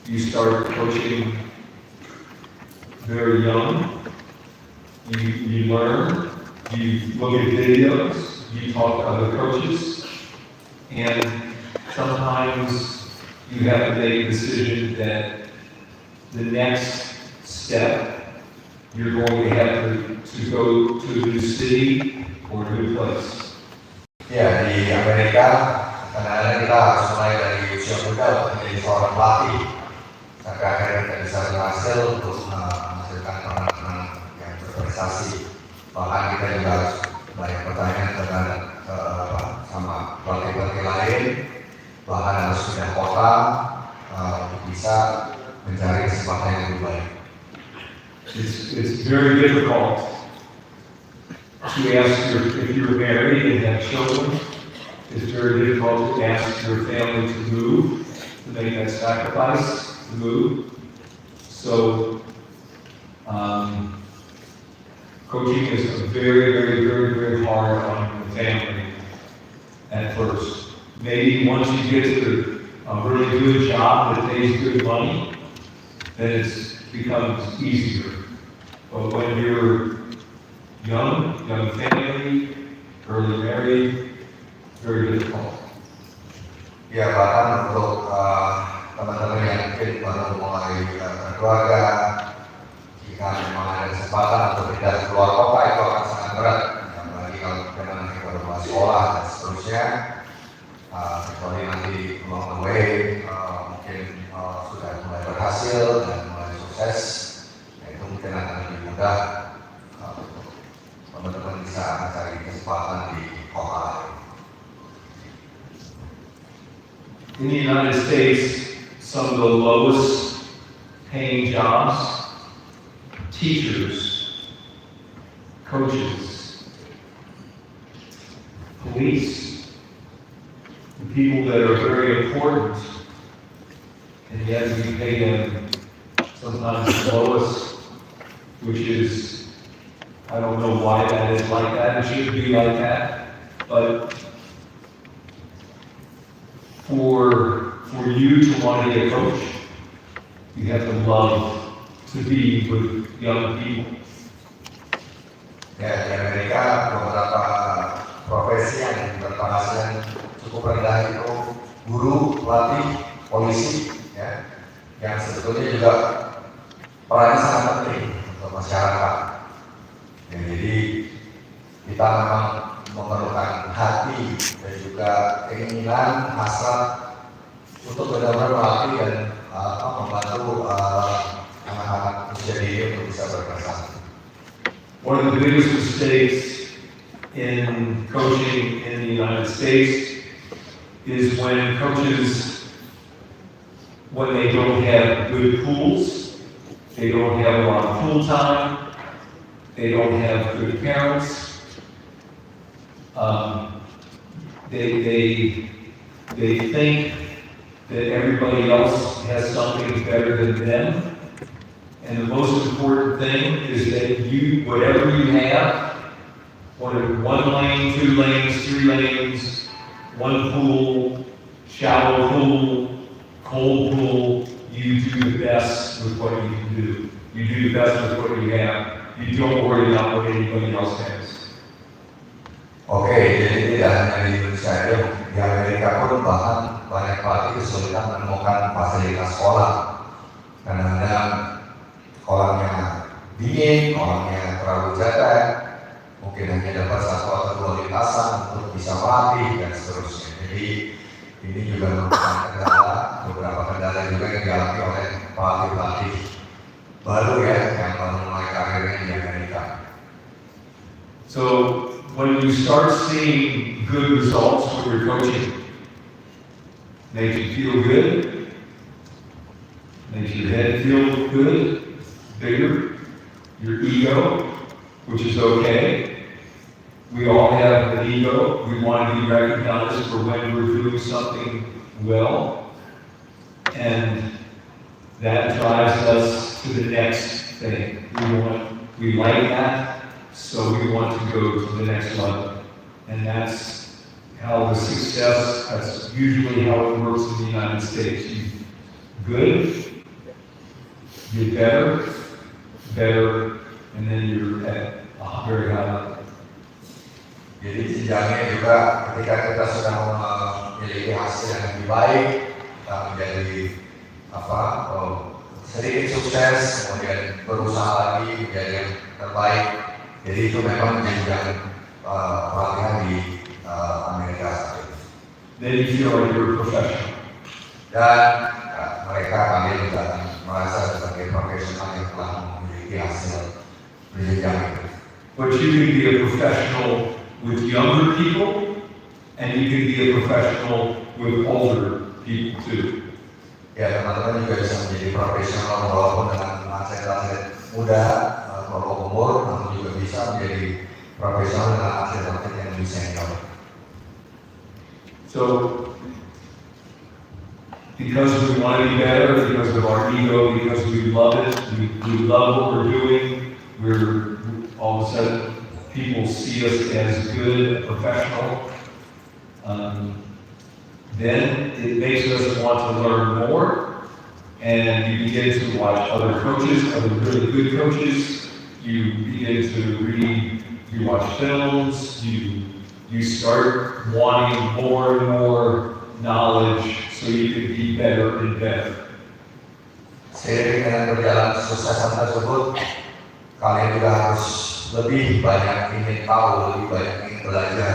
You start coaching very young. You learn, you look at videos, you talk to other coaches, and sometimes you have to make a decision that the next step, you're going to have to go to a new city or a new place. Ya, di Amerika, kadang-kadang kita harus mulai dari usia muda untuk menjadi seorang pelatih. Sampai akhirnya kita bisa berhasil untuk menghasilkan pemain-pemain yang berprestasi. Bahkan kita juga harus banyak pertanyaan terhadap sama pelatih-pelatih lain. Bahkan harus pindah kota untuk bisa mencari kesempatan yang lebih baik. It's very difficult to ask if you're married and have children. It's very difficult to ask your family to move, to make that sacrifice, to move. So, coaching is very hard on the family at first. Maybe once you get to a really good job that pays good money, then it becomes easier. But when you're young family, early married, very difficult. Ya, bahkan untuk teman-teman yang mungkin baru mulai berkeluarga, jika memang ada kesempatan untuk tidak keluar kota itu akan sangat berat. Apalagi kalau nanti baru mulai sekolah dan seterusnya, kecuali nanti along the way mungkin sudah mulai berhasil dan mulai sukses, itu mungkin akan lebih mudah teman-teman bisa mencari kesempatan di kota lain. In the United States, some of the lowest paying jobs, teachers, coaches, police, the people that are very important, and yet we pay them sometimes the lowest, which is, I don't know why that is like that. It shouldn't be like that. But for you to want to be a coach, you have to love to be with young people. Ya, di Amerika beberapa profesi yang berpenghasilan cukup rendah itu guru, pelatih, polisi, ya, yang sebetulnya juga perannya sangat penting untuk masyarakat. Ya, jadi kita memang memerlukan hati dan juga keinginan, hasrat untuk benar-benar melatih dan membantu anak-anak usia dini untuk bisa berprestasi. One of the biggest mistakes in coaching in the United States is when coaches, when they don't have good pools, they don't have a lot of pool time, they don't have good parents. They think that everybody else has something better than them. And the most important thing is that whatever you have, whether 1 lane, 2 lanes, 3 lanes, 1 pool, shallow pool, cold pool, you do the best with what you can do. You do the best with what you have. You don't worry about what anybody else has. Oke, jadi tidak hanya di Indonesia saja, di Amerika pun bahkan banyak pelatih kesulitan menemukan fasilitas sekolah. Kadang-kadang kolamnya dingin, kolamnya terlalu cetek, mungkin hanya dapat 1 atau 2 lintasan untuk bisa melatih dan seterusnya. Jadi ini juga merupakan beberapa kendala juga yang dialami oleh pelatih-pelatih baru ya, yang baru mulai karirnya di Amerika. So when you start seeing good results with your coaching, makes you feel good, makes your head feel good, bigger, your ego, which is okay. We all have an ego. We want to be recognized for when we're doing something well, and that drives us to the next thing. We like that, so we want to go to the next level. And that's how that's usually how it works in the United States. Good, get better, better, and then you're at a very high level. Jadi jenjangnya juga ketika kita sudah memiliki hasil yang lebih baik, kita menjadi sedikit sukses, kemudian berusaha lagi menjadi yang terbaik. Jadi itu memang jenjang pelatihan di Amerika saat ini. Then you feel like you're a professional. Dan kami juga merasa sebagai profesional yang telah memiliki hasil berjenjang itu. But you can be a professional with younger people, and you can be a professional with older people too. Ya, teman-teman juga bisa menjadi profesional walaupun dengan atlet-atlet muda, kelompok umur, namun juga bisa menjadi profesional dengan atlet-atlet yang lebih senior. So, because we want to be better, because of our ego, because we love it, we love what we're doing, we're all of a sudden people see us as good, professional. Then it makes us want to learn more, and you begin to watch other coaches, other really good coaches. You begin to read, you watch films, you start wanting more and more knowledge so you can be better and better. Seiring dengan berjalan kesuksesan tersebut, kalian juga harus lebih banyak ingin tahu, lebih banyak ingin belajar,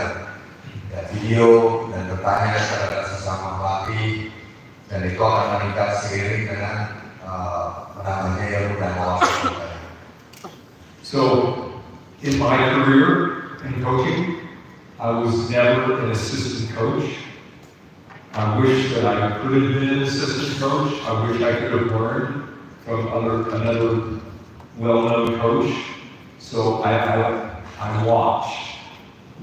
ya, video dan bertanya kepada sesama pelatih, dan itu akan meningkat seiring dengan menambahnya ilmu dan wawasan. So, in my career in coaching, I was never an assistant coach. I wish that I could have been an assistant coach. I wish I could have learned from another well-known coach. So I watched.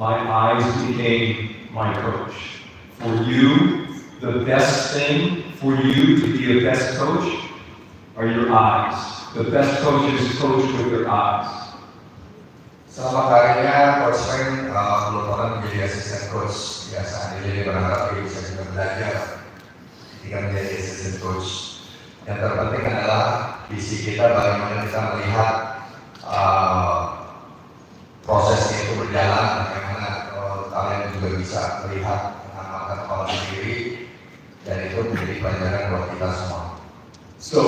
My eyes became my coach. For you, the best thing for you to be a best coach are your eyes. The best coaches coach with their eyes. Selama karirnya, Coach Frank belum pernah menjadi asisten coach. Biasanya jadi berharap dia bisa juga belajar ketika menjadi asisten coach. Yang terpenting adalah visi kita, bagaimana kita melihat prosesnya itu berjalan, bagaimana kalian juga bisa melihat mengamalkan pola sendiri, dan itu menjadi pelajaran buat kita semua. So,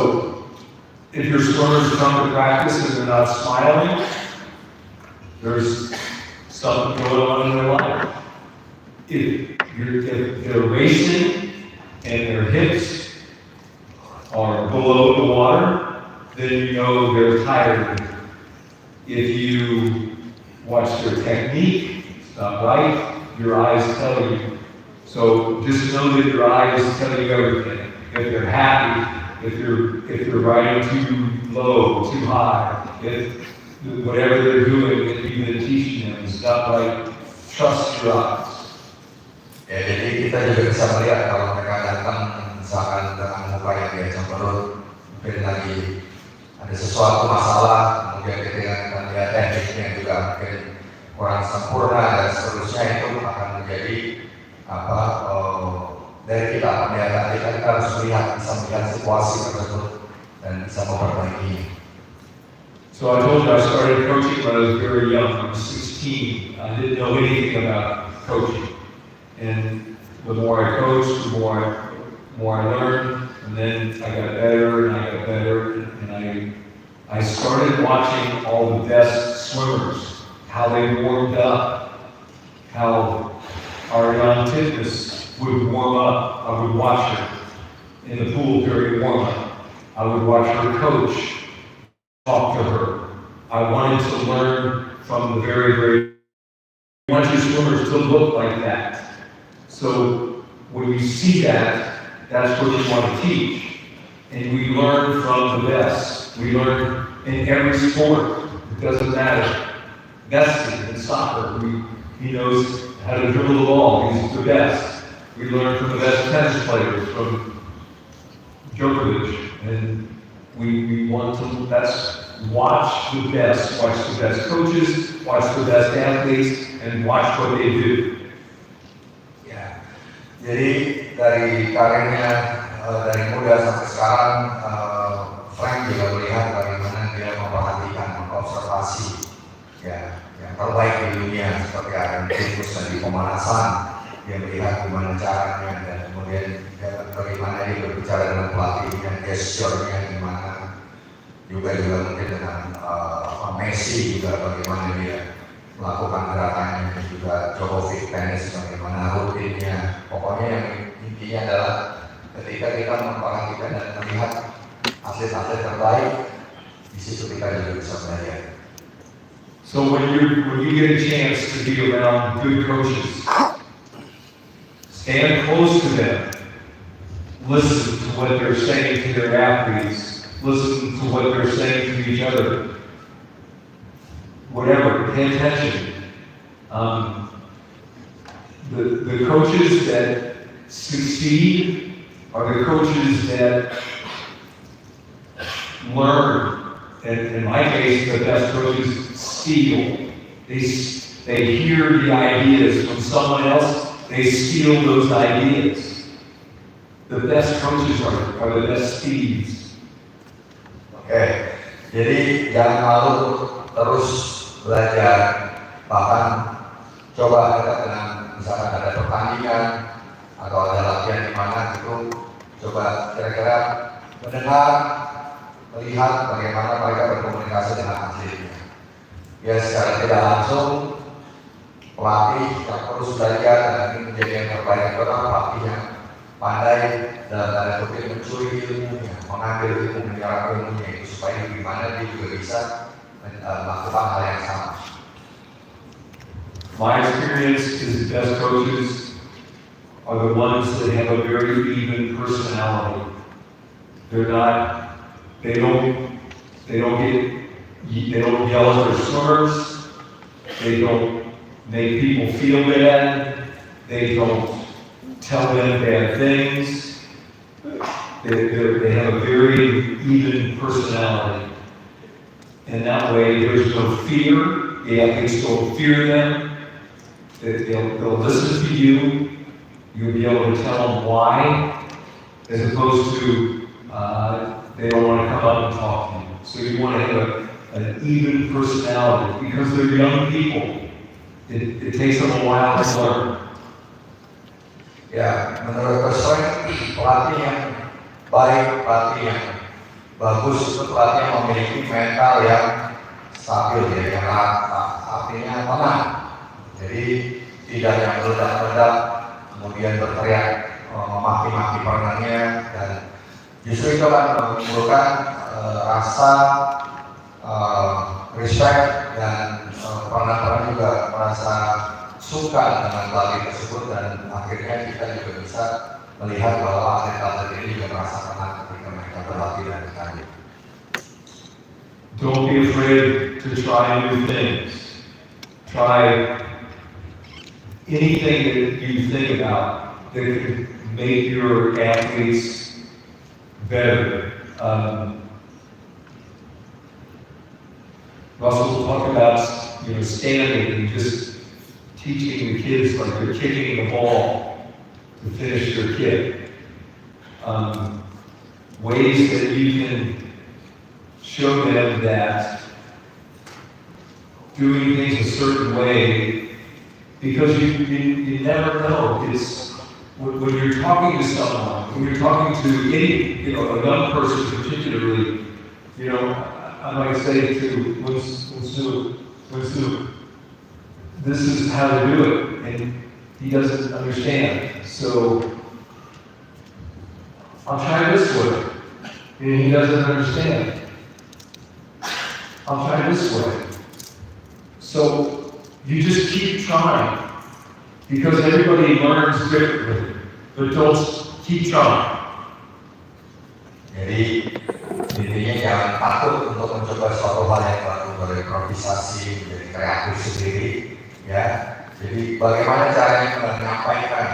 if your swimmers come to practice and they're not smiling, there's something going on in their life. If they're racing and their hips are below the water, then you know they're tired. If you watch their technique, it's not right, your eyes tell you. So just know that your eyes tell you everything. If they're happy, if they're riding too low, too high, if whatever they're doing that you've been teaching them is not right, trust your eyes. Ya, jadi kita juga bisa melihat kalau mereka datang misalkan dengan muka yang dia cemberut, mungkin lagi ada sesuatu masalah, kemudian ketika kita lihat tekniknya juga mungkin kurang sempurna dan seterusnya, itu akan menjadi dari kita penglihatan kita harus bisa melihat situasi tersebut dan bisa memperbaiki. So I told you I started coaching when I was very young. I was 16. I didn't know anything about coaching. And the more I coached, the more I learned. And then I got better and I got better. And I started watching all the best swimmers, how they warmed up, how our young fitness would warm up. I would watch her in the pool during warm-up. I would watch her coach talk to her. I wanted to learn from the very I want your swimmers to look like that. So when you see that, that's what you want to teach. And we learn from the best. We learn in every sport. It doesn't matter. Messi in soccer, he knows how to dribble the ball. He's the best. We learn from the best tennis players, from Djokovic, and we want to watch the best coaches, watch the best athletes, and watch what they do. Ya, jadi dari karirnya dari muda sampai sekarang, Frank juga berbicara dengan pelatihnya, gesturnya gimana, juga mungkin dengan Messi juga bagaimana dia melakukan gerakannya, dan juga Djokovic tenis bagaimana rutinnya. Pokoknya yang intinya adalah ketika kita memperhatikan dan melihat atlet-atlet terbaik, di situ kita juga bisa belajar. So when you get a chance to be around good coaches, stand close to them, listen to what they're saying to their athletes, listen to what they're saying to each other. Whatever, pay attention. The coaches that succeed are the coaches that learn. And in my case, the best coaches steal. They hear the ideas from someone else, they steal those ideas. The best coaches are the best thieves. Oke, jadi jangan malu terus belajar, bahkan coba dengan misalkan ada pertandingan atau ada latihan di mana gitu, coba kira-kira mendengar, melihat bagaimana mereka berkomunikasi dengan atletnya. Ya secara tidak langsung pelatih yang terus belajar dan ingin menjadi yang terbaik adalah pelatih yang pandai dalam tanda kutip mencuri ilmunya, mengambil ilmu, menyerap ilmunya itu supaya bagaimana dia juga bisa melakukan hal yang sama. My experience is the best coaches are the ones that have a very even personality. They don't yell at their swimmers. They don't make people feel bad. They don't tell them bad things. They have a very even personality. And that way there's no fear. The athletes don't fear them. They'll listen to you. You'll be able to tell them why, as opposed to they don't want to come up and talk to you. So you want to have an even personality because they're young people. It takes them a while to learn. Ya, menurut saya pelatih yang baik, pelatih yang bagus itu pelatih yang memiliki mental yang stabil, ya, yang artinya tenang. Jadi tidak yang meledak-meledak, kemudian berteriak memaki-maki partnernya, dan justru itu akan menimbulkan rasa respect, dan partner juga merasa suka dengan pelatih tersebut, dan akhirnya kita juga bisa melihat bahwa atlet-atlet ini juga merasa tenang ketika mereka berlatih dan bertanding. Don't be afraid to try new things. Try anything that you think about that could make your athletes better. Russell talked about standing and just teaching the kids like they're kicking the ball to finish their kick. Ways that you can show them that doing things a certain way, because you never know. It's when you're talking to someone, when you're talking to any, a young person particularly, I might say to Winsoo, this is how to do it, and he doesn't understand. So I'll try this way, and he doesn't understand. I'll try this way. So you just keep trying, because everybody learns differently, but don't keep trying. Jadi intinya jangan takut untuk mencoba suatu hal yang baru, berimprovisasi, menjadi kreatif sendiri, ya. Jadi bagaimana caranya menyampaikan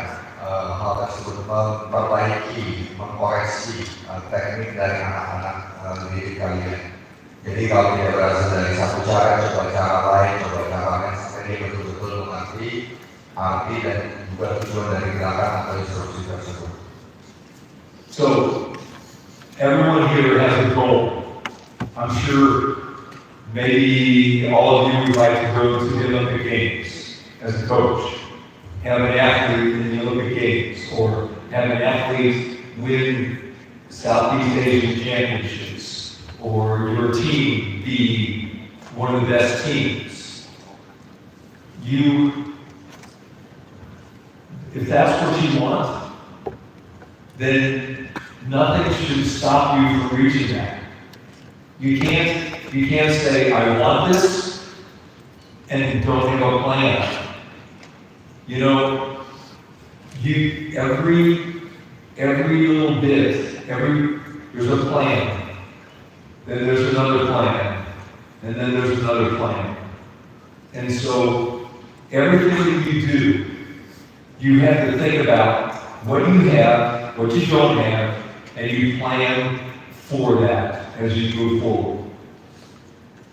hal tersebut, memperbaiki, mengkoreksi teknik dari anak-anak didik kalian. Jadi kalau tidak berhasil dari satu cara, coba cara lain, coba cara lain sampai dia betul-betul mengerti arti dan juga tujuan dari gerakan atau instruksi tersebut. So everyone here has a goal. I'm sure maybe all of you would like to go to the Olympic Games as a coach, have an athlete in the Olympic Games, or have an athlete win Southeast Asian Championships, or your team be one of the best teams. If that's what you want, then nothing should stop you from reaching that. You can't say, I want this, and don't have a plan. You know, every little bit, there's a plan, then there's another plan, and then there's another plan. And so, everything that you do, you have to think about what you have, what you don't have, and you plan for that as you move forward.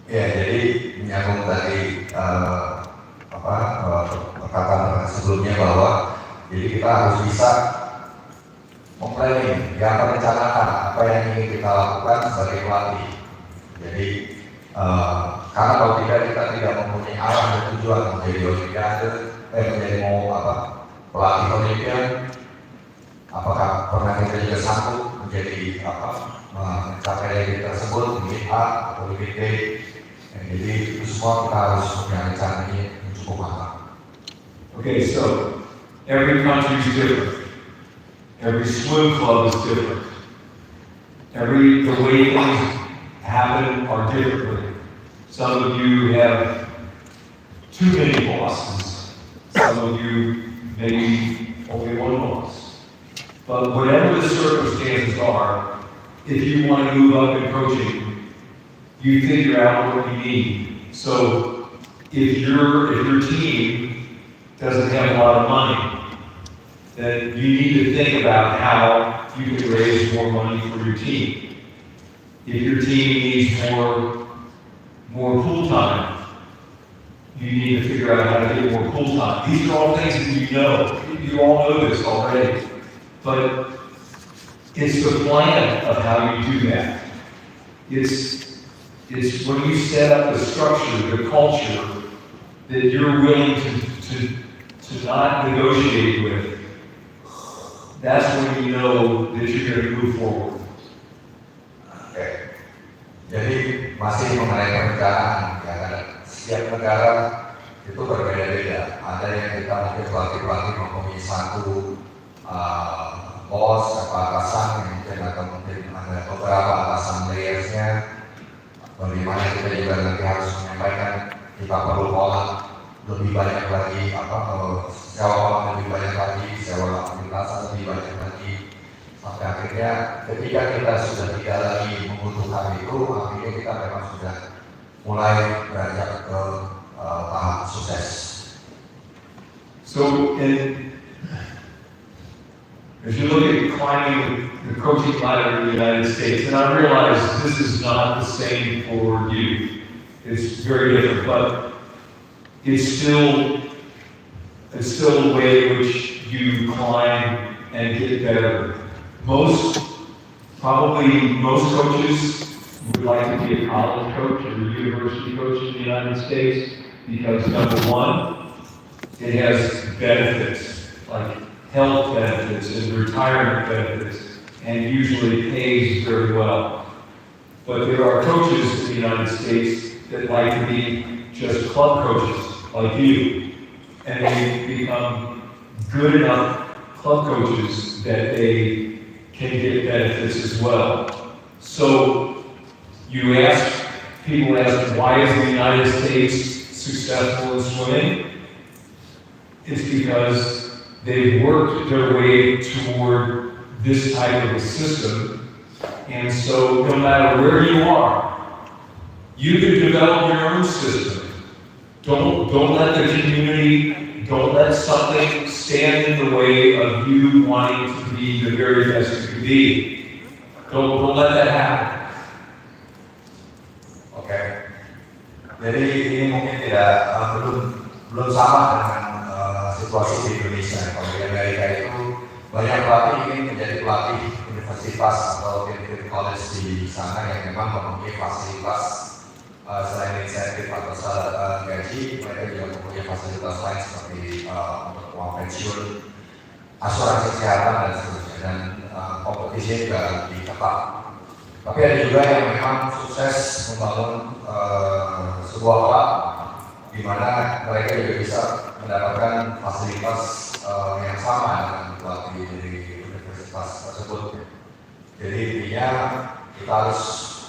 Ya, jadi menyambung tadi perkataan sebelumnya bahwa jadi kita harus bisa memplanning, ya merencanakan apa yang ingin kita lakukan sebagai pelatih. Jadi karena kalau kita tidak mempunyai arah dan tujuan menjadi olimpiade, menjadi pelatih olimpiade, apakah pernah kita juga sanggup menjadi mencapai diri tersebut mungkin A atau lebih B. Jadi itu semua kita harus punya rencana yang cukup matang. Okay, so every country is different. Every swim club is different. The way things happen are differently. Some of you have too many bosses. Some of you maybe only one boss. But whatever the circumstances are, if you want to move up in coaching, you figure out what you need. So if your team doesn't have a lot of money, then you need to think about how you can raise more money for your team. If your team needs more pool time, you need to figure out how to get more pool time. These are all things that you know. You all know this already. But it's the plan of how you do that. It's when you set up the structure, the culture that you're willing to not negotiate with. That's when you know that you're going to move forward. Oke. Jadi masih mengenai perencanaan, ya, setiap negara itu berbeda-beda. Ada yang kita mungkin pelatih mempunyai satu bos atau atasan yang mungkin atau mungkin ada beberapa atasan layersnya. Bagaimana kita juga nanti harus menyampaikan kita perlu olah lebih banyak lagi sewa olah lebih banyak lagi, sewa lintasan lebih banyak lagi, sampai akhirnya ketika kita sudah tidak lagi membutuhkan itu, akhirnya kita memang sudah mulai beranjak ke tahap sukses. So, as you look at climbing the coaching ladder in the United States, and I realize this is not the same for you. It's very different, but it's still a way in which you climb and get better. Most coaches would like to be a college coach or a university coach in the United States because number one, it has benefits like health benefits and retirement benefits, and usually pays very well. But there are coaches in the United States that like to be just club coaches, like you, and they become good enough club coaches that they can get benefits as well. So people ask, why is the United States successful in swimming? It's because they've worked their way toward this type of a system, and so no matter where you are, you can develop your own system. Don't let the community, don't let something stand in the way of you wanting to be the very best you can be. Don't let that happen. Oke. Jadi ini mungkin belum sama dengan situasi di Indonesia. Kalau di Amerika itu banyak pelatih ingin menjadi pelatih universitas atau community college di sana yang memang mempunyai fasilitas selain insentif atau gaji, mereka juga mempunyai fasilitas lain seperti uang pensiun, asuransi kesehatan dan seterusnya. Dan kompetisinya juga lebih ketat. Tapi ada juga yang memang sukses membangun sebuah klub di mana mereka juga bisa mendapatkan fasilitas yang sama dengan pelatih dari universitas tersebut. Jadi intinya kita harus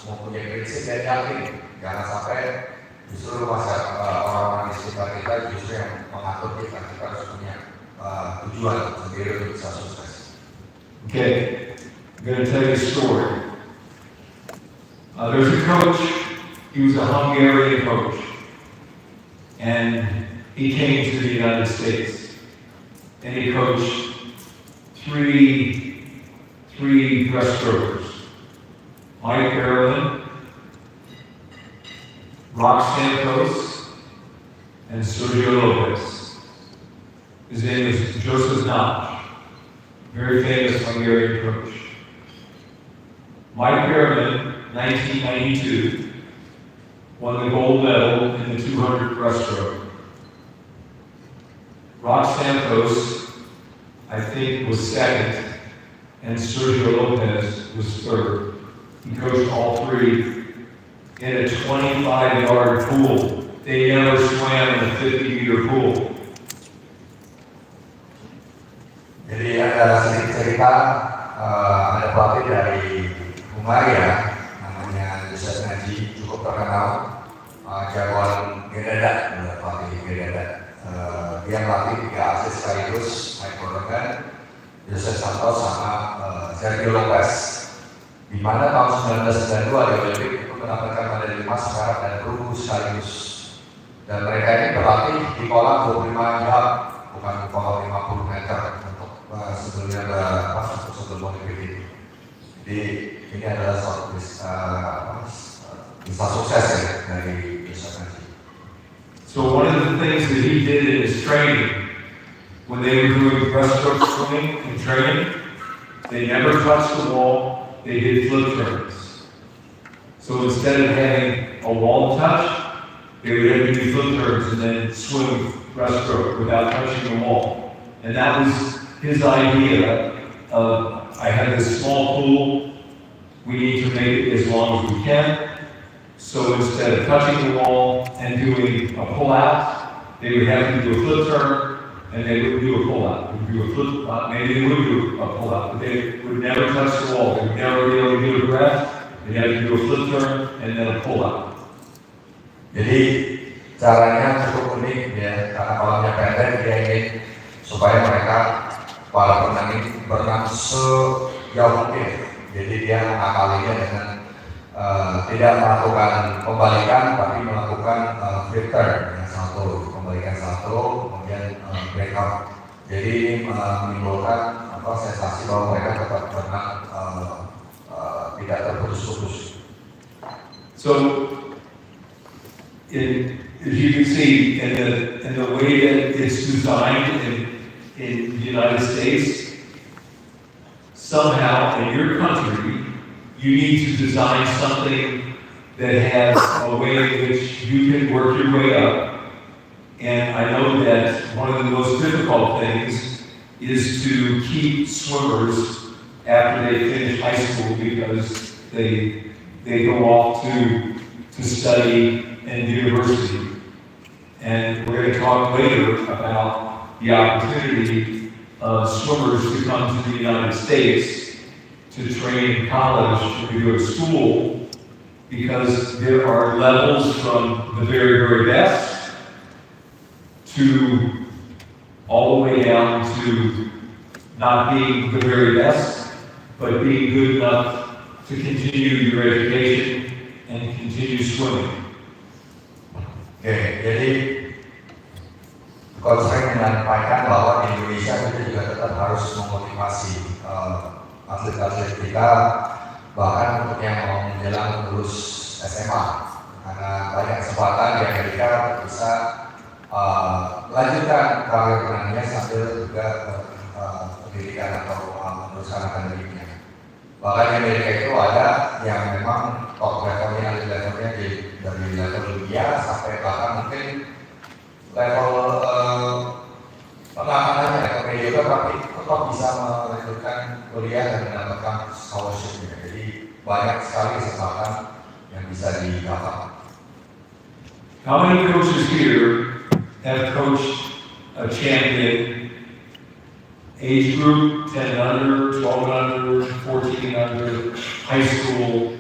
mempunyai prinsip dan yakin, jangan sampai justru orang-orang di sekitar kita justru yang mengatur kita harus punya tujuan sendiri untuk bisa sukses. Okay, I'm going to tell you a story. There's a coach, he was a Hungarian coach, and he came to the United States, and he coached three breaststrokers. Mike Carolyn, Rock Santos, and Sergio Lopez. His name is Joseph Notch, very famous Hungarian coach. Mike Carolyn, 1992, won the gold medal in the 200 breaststroke. Rock Santos, I think, was second, and Sergio Lopez was third. He coached all three in a 25-yard pool. They never swam in a 50-meter pool. Jadi ada sedikit cerita, ada pelatih dari Hungaria, namanya Joseph Nagy, cukup terkenal, jagoan Gedada, pelatih Gedada. Dia melatih 3 atlet sekaligus, Mike Carolyn, Joseph Santos sama Sergio Lopez. Di mana tahun 1992 di Olimpik itu mendapatkan medali emas, perak dan perunggu sekaligus. Dan mereka ini berlatih di kolam 25 jam, bukan kolam 50 meter untuk sebelumnya untuk sebelum Olimpik ini. Jadi ini adalah suatu bisa sukses ya dari Joseph Nagy. So one of the things that he did in his training, when they were doing breaststroke swimming and training, they never touched the wall, they did flip turns. So instead of having a wall touch, they would have to do flip turns and then swim breaststroke without touching the wall. And that was his idea of, I have this small pool, we need to make it as long as we can. So instead of touching the wall and doing a pull-out, they would have to do a flip turn, and they would do a pull-out. They would do a flip, maybe they would do a pull-out, but they would never touch the wall. They would never be able to get a breath. They'd have to do a flip turn and then a pull-out. Jadi caranya cukup unik ya, karena kolamnya pendek, dia ingin supaya mereka para penari berenang sejauh mungkin. Jadi dia mengakalinya dengan tidak melakukan pembalikan, tapi melakukan flip turn, yang satu pembalikan satu, kemudian break up. Jadi menimbulkan sensasi bahwa mereka tetap berenang tidak terputus-putus. So, as you can see, in the way that it's designed in the United States, somehow in your country, you need to design something that has a way in which you can work your way up. And I know that one of the most difficult things is to keep swimmers after they finish high school, because they go off to study in university. And we're going to talk later about the opportunity of swimmers to come to the United States to train in college or to go to school, because there are levels from the very, very best to all the way down to not being the very best, but being good enough to continue your education and continue swimming. Oke, jadi Coach Frank menyampaikan bahwa di Indonesia kita juga tetap harus memotivasi atlet-atlet kita, bahkan untuk yang mau menjelang lulus SMA, karena banyak kesempatan di Amerika bisa melanjutkan karir renangnya sambil juga pendidikan atau meneruskan akademiknya. Bahkan di Amerika itu ada yang memang top levelnya, levelnya dari level dunia sampai bahkan mungkin level pengamanannya, level mediocre, tapi tetap bisa melanjutkan kuliah dan mendapatkan scholarship-nya. Jadi banyak sekali kesempatan yang bisa didapat. How many coaches here have coached a champion age group, 10 and under, 12 and under, 14 and under, high school,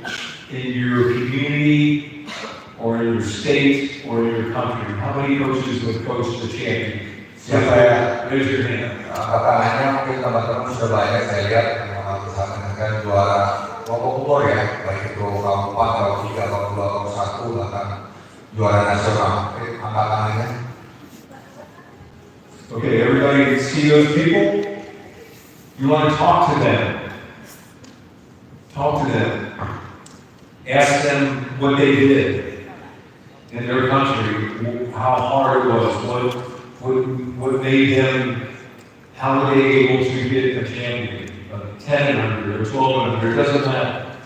in your community, or in your state, or in your country? How many coaches have coached a champion? Siapa ya? Raise your hand. Tangannya mungkin teman-teman sudah banyak saya lihat yang bersama dengan juara kelompok umur ya, baik itu kelompok 4, kelompok 3, kelompok 2, kelompok 1, bahkan juara nasional. Angkat tangannya. Okay, everybody see those people? You want to talk to them. Talk to them. Ask them what they did in their country, how hard it was, what made them, how were they able to get a champion, 10 and under, or 12 and under, it doesn't matter.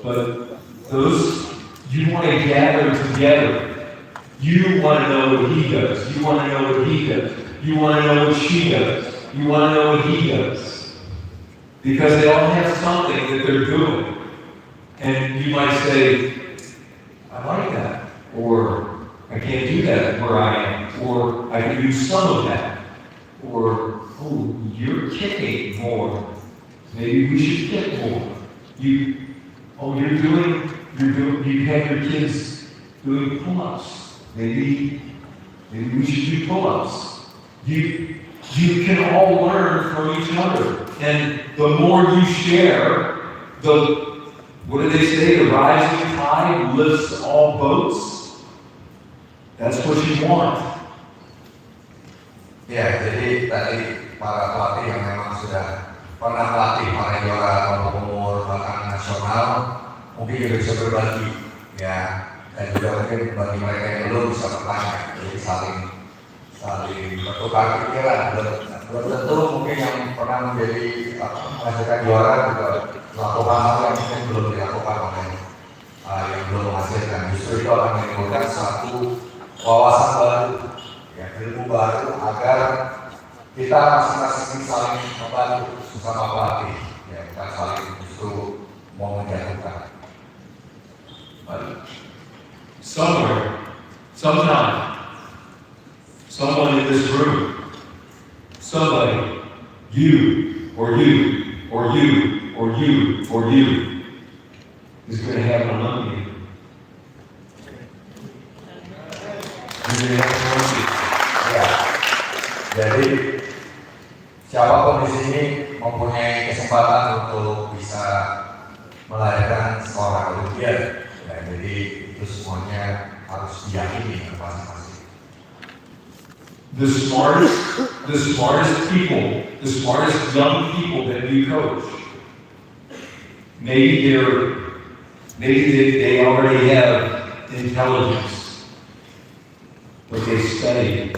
But those, you want to gather together. You want to know what he does. You want to know what he does. You want to know what she does. You want to know what he does. Because they all have something that they're doing. And you might say, I like that. Or I can't do that where I am. Or I can use some of that. Or, oh, you're kicking more. Maybe we should kick more. You have your kids doing pull-ups. Maybe we should do pull-ups. You can all learn from each other. And the more you share, what do they say? The rising tide lifts all boats. That's what you want. Ya, jadi tadi para pelatih yang memang sudah pernah pelatih para juara kelompok umur bahkan nasional mungkin juga bisa berbagi ya, dan juga mungkin bagi mereka yang belum bisa bertanya, jadi saling bertukar pikiran. Belum tentu mungkin yang pernah menjadi menghasilkan juara juga melakukan hal yang mungkin belum dilakukan oleh yang belum menghasilkan. Justru itu akan menimbulkan satu wawasan baru, ya, ilmu baru agar kita masing-masing saling membantu sesama pelatih, ya, bukan saling justru mau menjatuhkan. Somewhere, sometime, someone in this room, somebody, you, or you, or you, or you, or you, is going to have an Olympian. You're going to have an Olympian. Ya, jadi siapapun di sini mempunyai kesempatan untuk bisa melahirkan seorang Olimpian. Ya, jadi itu semuanya harus diyakini masing-masing. The smartest people, the smartest young people that you coach, maybe they already have intelligence, but they study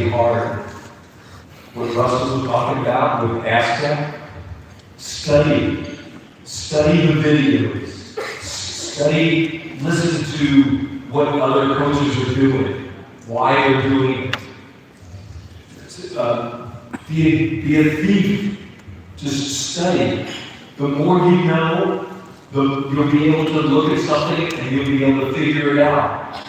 hard. What Russell was talking about with Asca, study the videos, listen to what other coaches are doing, why they're doing it. Be a thief. Just study. The more you know, you'll be able to look at something and you'll be able to figure it out.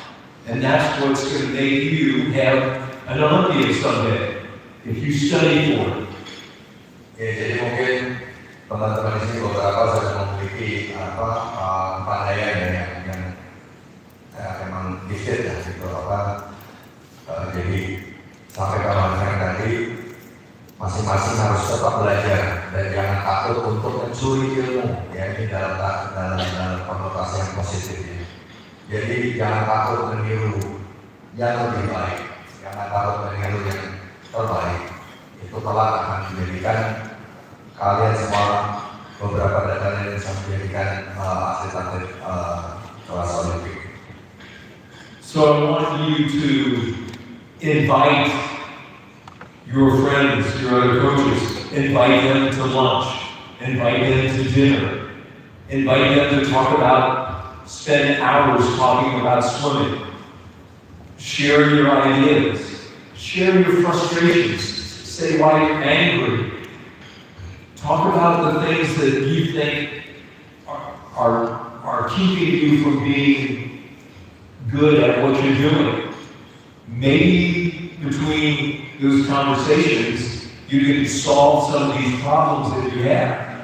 And that's what's going to make you have an Olympian someday, if you study for it. Ya, jadi mungkin teman-teman di sini beberapa sudah memiliki pandaian yang memang gifted ya, gitu jadi sampai kapan nanti masing-masing harus tetap belajar dan jangan takut untuk mencuri ilmu, ya, ini dalam konotasi yang positif ya. Jadi jangan takut meniru yang lebih baik, jangan takut meniru yang terbaik. Itu kelak akan menjadikan kalian semua beberapa data yang bisa menjadikan atlet-atlet kelas Olimpik. So I want you to invite your friends, your other coaches, invite them to lunch, invite them to dinner, invite them to spend hours talking about swimming. Share your ideas, Share your frustrations. Say why you're angry. Talk about the things that you think are keeping you from being good at what you're doing. Maybe between those conversations, you can solve some of these problems that you have.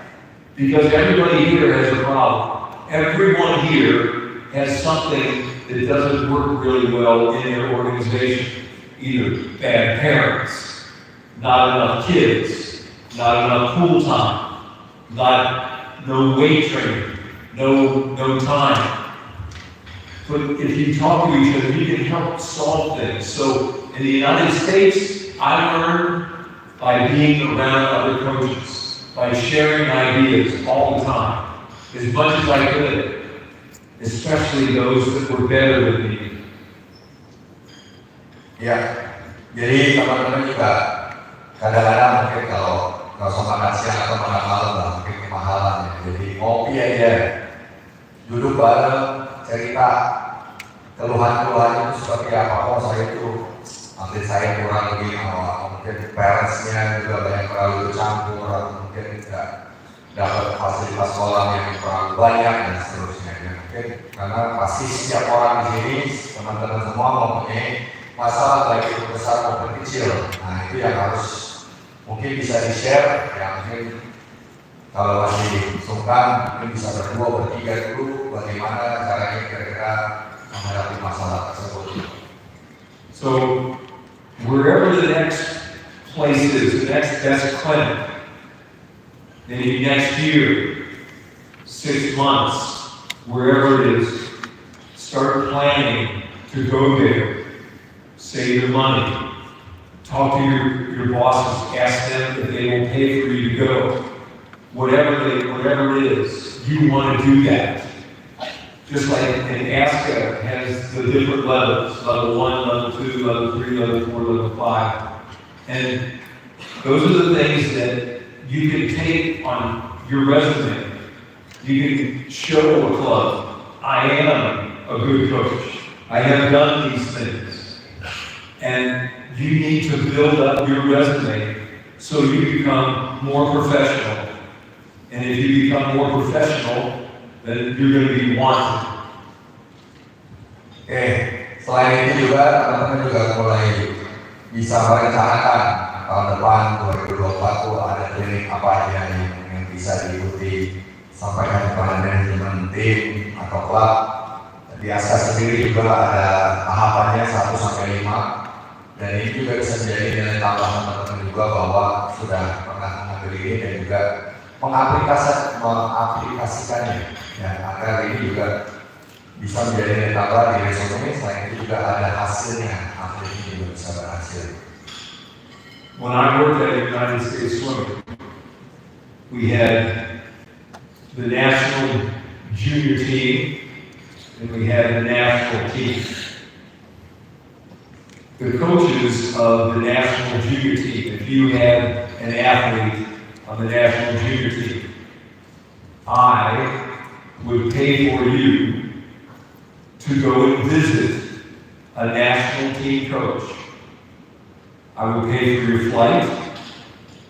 Because everybody here has a problem. Everyone here has something that doesn't work really well in their organization. Either bad parents, not enough kids, not enough pool time, no weight training, no time. But if you talk to each other, you can help solve things. So in the United States, I learned by being around other coaches, by sharing ideas all the time, as much as I could, especially those that were better than me. Ya, jadi teman-teman juga kadang-kadang mungkin kalau sama makan siang atau makan malam lah, mungkin kemahalan ya. Jadi ngopi aja, duduk bareng, cerita keluhan-keluhan itu seperti apa. Oh saya itu atlet saya kurang lebih atau mungkin parentsnya juga banyak terlalu campur atau mungkin tidak dapat fasilitas sekolah yang terlalu banyak dan seterusnya. Ya, mungkin karena pasti setiap orang di sini teman-teman semua mempunyai masalah baik itu besar maupun kecil. Nah itu yang harus mungkin bisa di-share, ya mungkin kalau masih sungkan mungkin bisa berdua, bertiga dulu bagaimana caranya kira-kira menghadapi masalah tersebut. So wherever the next place is, the next best clinic, maybe next year, 6 months, wherever it is, start planning to go there. Save your money. Talk to your bosses. Ask them if they will pay for you to go. Whatever it is, you want to do that. Just like an Asca has the different levels, level 1, level 2, level 3, level 4, level 5. And those are the things that you can take on your resume. You can show a club, I am a good coach. I have done these things. And you need to build up your resume so you become more professional. And if you become more professional, then you're going to be wanted. Oke, selain itu juga teman-teman juga mulai bisa merencanakan tahun depan 2024 tuh ada klinik apa aja yang bisa diikuti, sampaikan kepada manajemen tim atau klub. Di Asca sendiri juga ada tahapannya 1 sampai 5. Dan ini juga bisa menjadi nilai tambahan teman-teman juga bahwa sudah pernah mengambil ini dan juga mengaplikasikannya ya, agar ini juga bisa menjadi nilai tambah di resume. Selain itu juga ada hasilnya, atlet ini juga bisa berhasil. When I worked at United States Swimming, we had the national junior team and we had the national team. The coaches of the national junior team, if you had an athlete on the national junior team, I would pay for you to go and visit a national team coach. I would pay for your flight,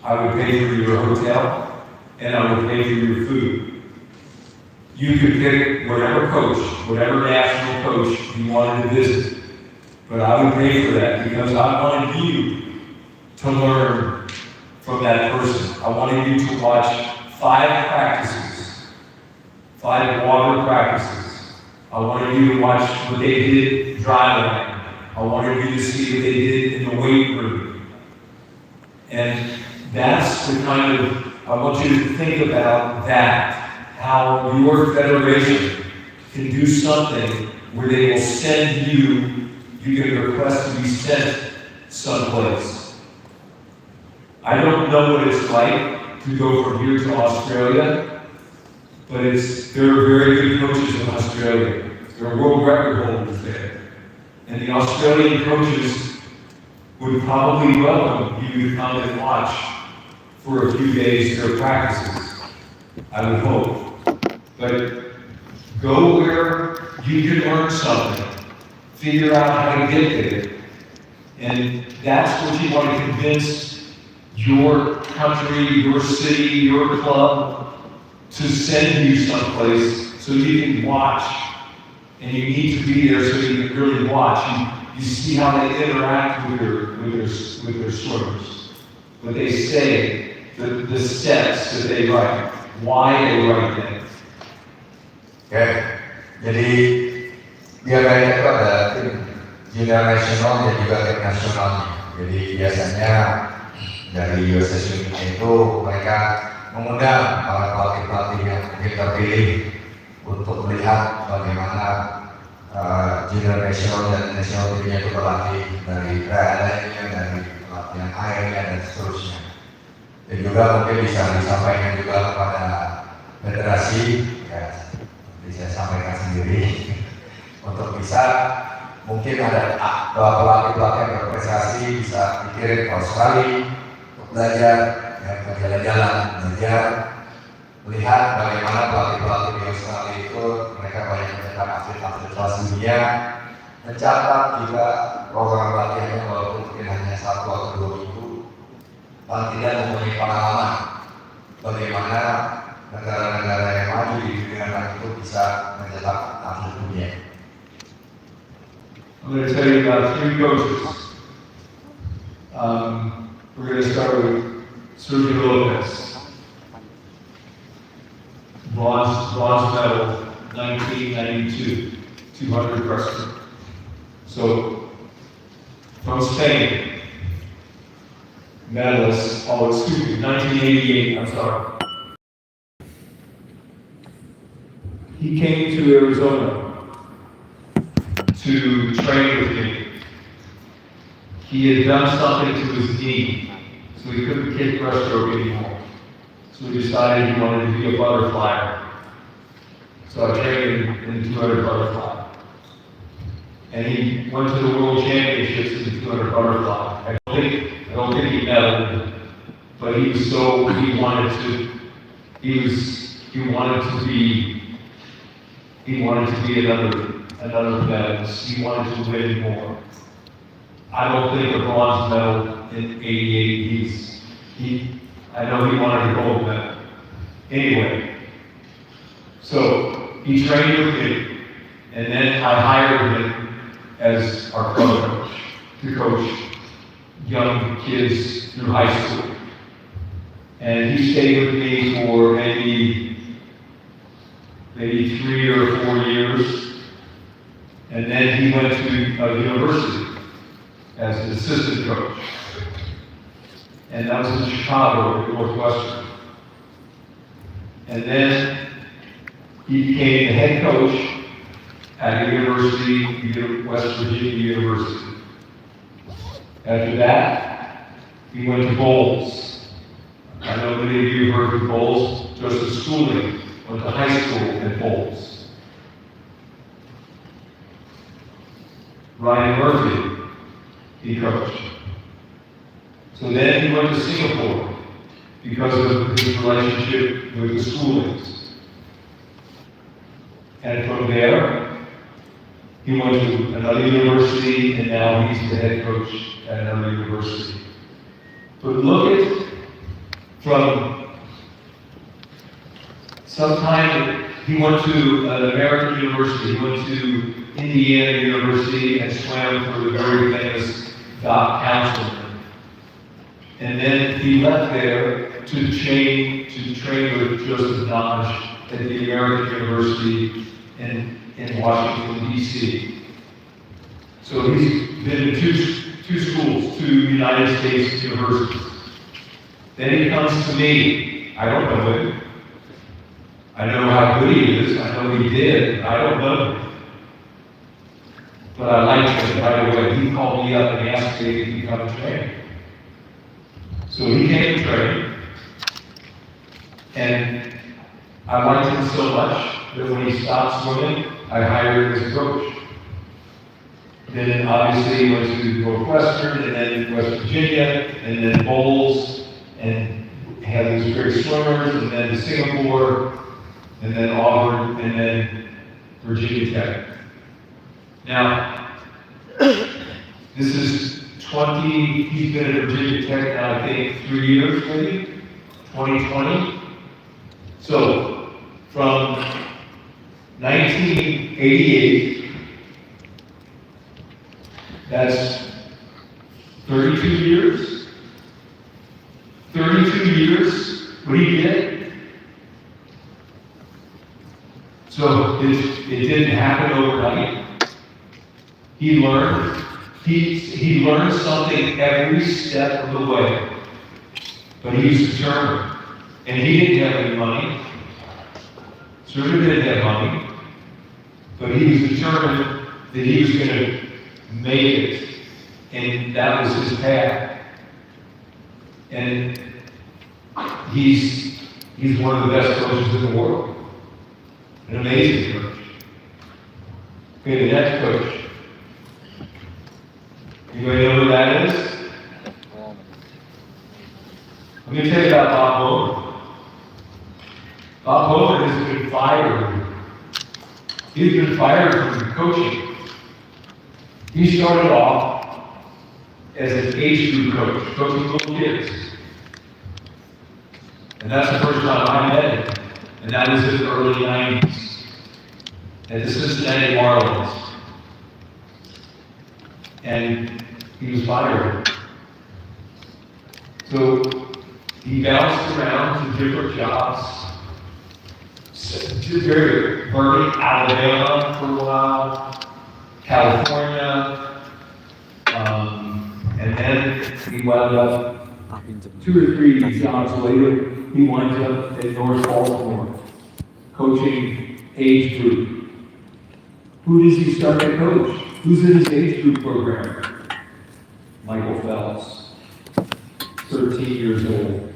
I would pay for your hotel, and I would pay for your food. You could pick whatever coach, whatever national coach you wanted to visit. But I would pay for that because I wanted you to learn from that person. I wanted you to watch 5 practices, 5 water practices. I wanted you to watch what they did dry land. I wanted you to see what they did in the weight room. And that's the kind of, I want you to think about that, how your federation can do something where they will send you. You get a request to be sent someplace. I don't know what it's like to go from here to Australia, but there are very good coaches in Australia. There are world record holders there. And the Australian coaches would probably welcome you to come and watch for a few days their practices. I would hope. But go where you can learn something. Figure out how to get there. And that's what you want to convince your country, your city, your club to send you someplace so you can watch. And you need to be there so you can really watch. You see how they interact with their swimmers. What they say, the steps that they write, why they write them. Oke, jadi biasanya itu ada tim internasional dan juga tim nasional. Jadi biasanya dari USA Swimming itu mereka mengundang para pelatih-pelatih yang mungkin terpilih untuk melihat bagaimana junior nasional dan nasional timnya itu berlatih dari keadaannya, dari pelatihan airnya dan seterusnya. Dan juga mungkin bisa disampaikan juga kepada federasi, ya, seperti saya sampaikan sendiri, untuk bisa mungkin ada pelatih-pelatih yang berprestasi bisa dikirim ke Australia untuk belajar, ya, ke jalan-jalan, belajar, melihat bagaimana pelatih-pelatih di Australia itu mereka banyak mencetak atlet-atlet kelas dunia, mencatat juga program latihannya walaupun mungkin hanya 1 atau 2 minggu, paling tidak mempunyai pengalaman bagaimana negara-negara yang maju di dunia itu bisa mencetak atlet dunia. I'm going to tell you about 3 coaches. We're going to start with Sergio Lopez. Bronze medal, 1992, 200 breaststroke. So, from Spain, medalist, 1988, I'm sorry. He came to Arizona to train with me. He had done something to his knee, so he couldn't kick breaststroke anymore. So he decided he wanted to be a butterflyer. So I trained him in the 200 butterfly. And he went to the World Championships in the 200 butterfly. I don't think he medaled, but he wanted to be another medalist. He wanted to win more. I don't think a bronze medal in '88. I know he wanted a gold medal. Anyway, so he trained with me, and then I hired him as our club coach to coach young kids through high school. And he stayed with me for maybe 3 or 4 years. And then he went to a university as an assistant coach. And that was in Chicago at Northwestern. And then he became the head coach at a university, West Virginia University. After that, he went to Bowles. I know many of you have heard of Bowles. Joseph Schooling went to high school at Bowles. Ryan Murphy, he coached. So then he went to Singapore because of his relationship with the Schoolings. And from there, he went to another university, and now he's the head coach at another university. But look at, from sometime, he went to an American university, he went to Indiana University and swam for the very famous Doc Townsend. And then he left there to train with Joseph Naj at the American University in Washington, D.C. So he's been to two schools, 2 United States universities. Then he comes to me. I don't know him. I know how good he is. I know he did. I don't know him. But I like him right away. He called me up and asked me to become a trainer. So he came to train, and I liked him so much that when he stopped swimming, I hired him as a coach. Then obviously he went to Northwestern, and then West Virginia, and then Bowles, and had these great swimmers, and then Singapore, and then Auburn, and then Virginia Tech. Now, this is he's been at Virginia Tech now, I think, 3 years, maybe, 2020. So, from 1988, that's 32 years. 32 years, what do you get? So it didn't happen overnight. He learned something every step of the way. But he was determined. And he didn't have any money. Certainly didn't have money. But he was determined that he was going to make it. And that was his path. And he's one of the best coaches in the world. An amazing coach. Okay, the next coach. Anybody know who that is? Let me tell you about Bob Bowman. Bob Bowman has been fired. He's been fired from coaching. He started off as an age group coach, coaching little kids. And that's the first time I met him. And that was in the early 90s. At the Cincinnati Marlins. And he was fired. So he bounced around to different jobs. Berkeley, Alabama for a while, California, and then he wound up 2 or 3 jobs later. He winds up at North Baltimore, coaching age group. Who does he start to coach? Who's in his age group program? Michael Phelps, 13 years old,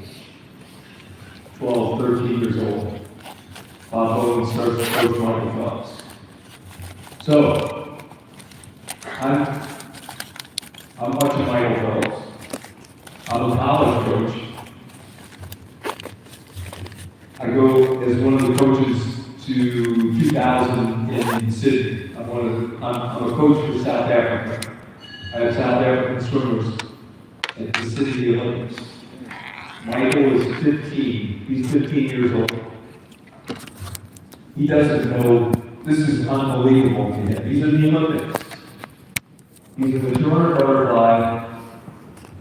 12, 13 years old. Bob Bowman starts to coach Michael Phelps. So, I'm watching Michael Phelps. I'm a college coach. I go as one of the coaches to 2000 in Sydney. I'm a coach for South Africa. I have South African swimmers at the Sydney Olympics. Michael is 15. He's 15 years old. He doesn't know, this is unbelievable to him. He's in the Olympics. He's in the 200 butterfly.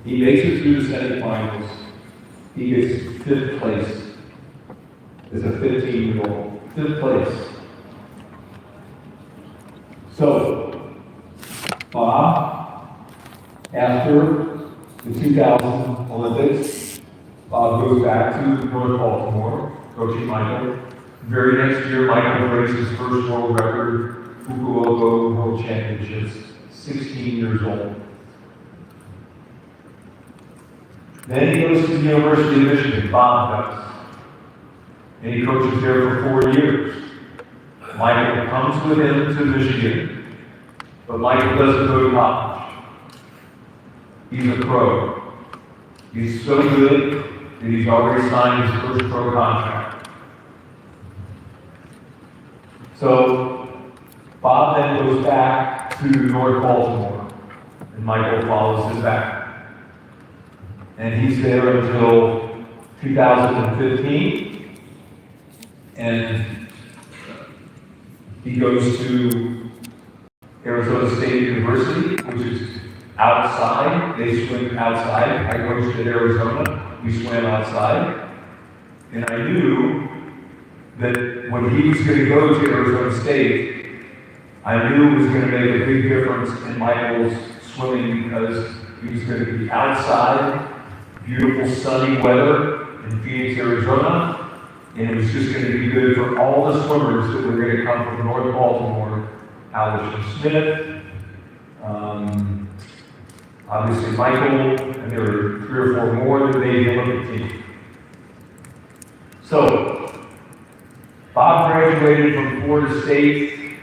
He makes it through the semifinals. He gets 5th place as a 15-year-old. 5th place. So, Bob, after the 2000 Olympics, Bob goes back to North Baltimore, coaching Michael. Very next year, Michael breaks his first world record, Fukuoka World Championships, 16 years old. Then he goes to the University of Michigan, Bob does. And he coaches there for 4 years. Michael comes with him to Michigan, but Michael doesn't go to college. He's a pro. He's so good that he's already signed his first pro contract. So, Bob then goes back to North Baltimore, and Michael follows him back. And he's there until 2015, and he goes to Arizona State University, which is outside. They swim outside. I coached at Arizona. We swam outside. And I knew that when he was going to go to Arizona State, I knew it was going to make a big difference in Michael's swimming because he was going to be outside, beautiful sunny weather in Phoenix, Arizona, and it was just going to be good for all the swimmers that were going to come from North Baltimore, Allison Smith, obviously Michael, and there were 3 or 4 more that made the Olympic team. So, Bob graduated from Florida State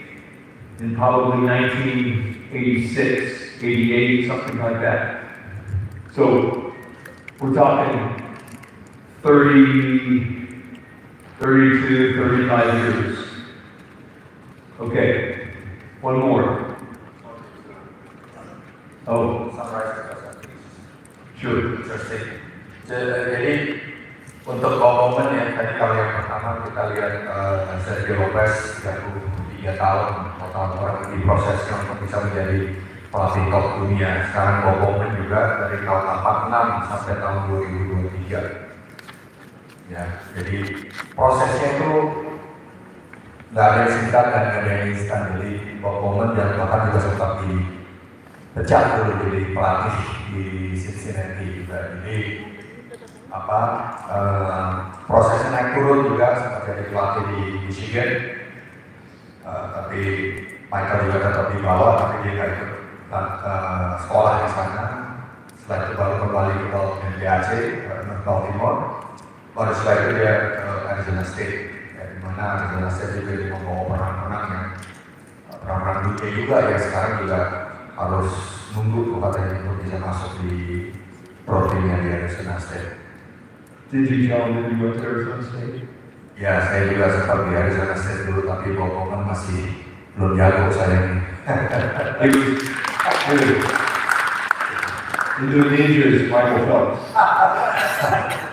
in probably 1986, 88, something like that. So, we're talking 30, 32, 35 years. Okay, one more. Oh. Sure. Interesting. Jadi untuk momen ya tadi kalau yang pertama kita lihat Sergio Lopez 33 tahun orang diprosesnya untuk bisa menjadi pelatih top dunia. Sekarang momen juga dari tahun 86 sampai tahun 2023. Ya, jadi prosesnya itu nggak ada yang singkat dan nggak ada yang instan. Jadi momen dan bahkan juga sempat dipecat dulu jadi pelatih di Cincinnati juga. Jadi prosesnya naik turun juga sempat jadi pelatih di Michigan. Tapi Michael juga tetap di bawah, tapi dia nggak ikut sekolah di sana. Setelah itu baru kembali ke NBAC, Baltimore. Baru setelah itu dia ke Arizona State, di mana Arizona State juga dia membawa orang-orang yang orang-orang dunia juga ya sekarang juga harus nunggu katanya untuk bisa masuk di pro timnya di Arizona State. Did you tell him that you went to Arizona State? Ya, saya juga sempat di Arizona State dulu, tapi bohongan masih belum jago saya ini. Indonesia is Michael Phelps.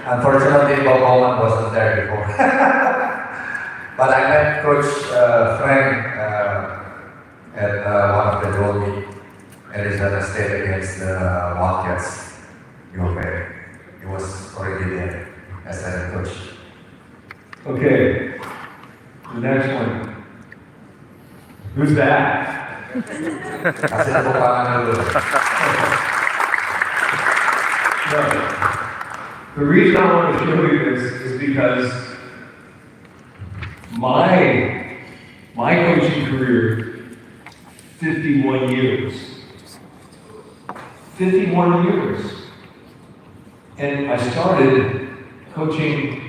Unfortunately, Bob Bowman wasn't there before. But I met Coach Frank at one of the road meet Arizona State against the Wildcats. He was already there as a coach. Okay, the next one. Who's that? Kasih tepuk tangan dulu. No. The reason I want to show you this is because my coaching career, 51 years. 51 years. And I started coaching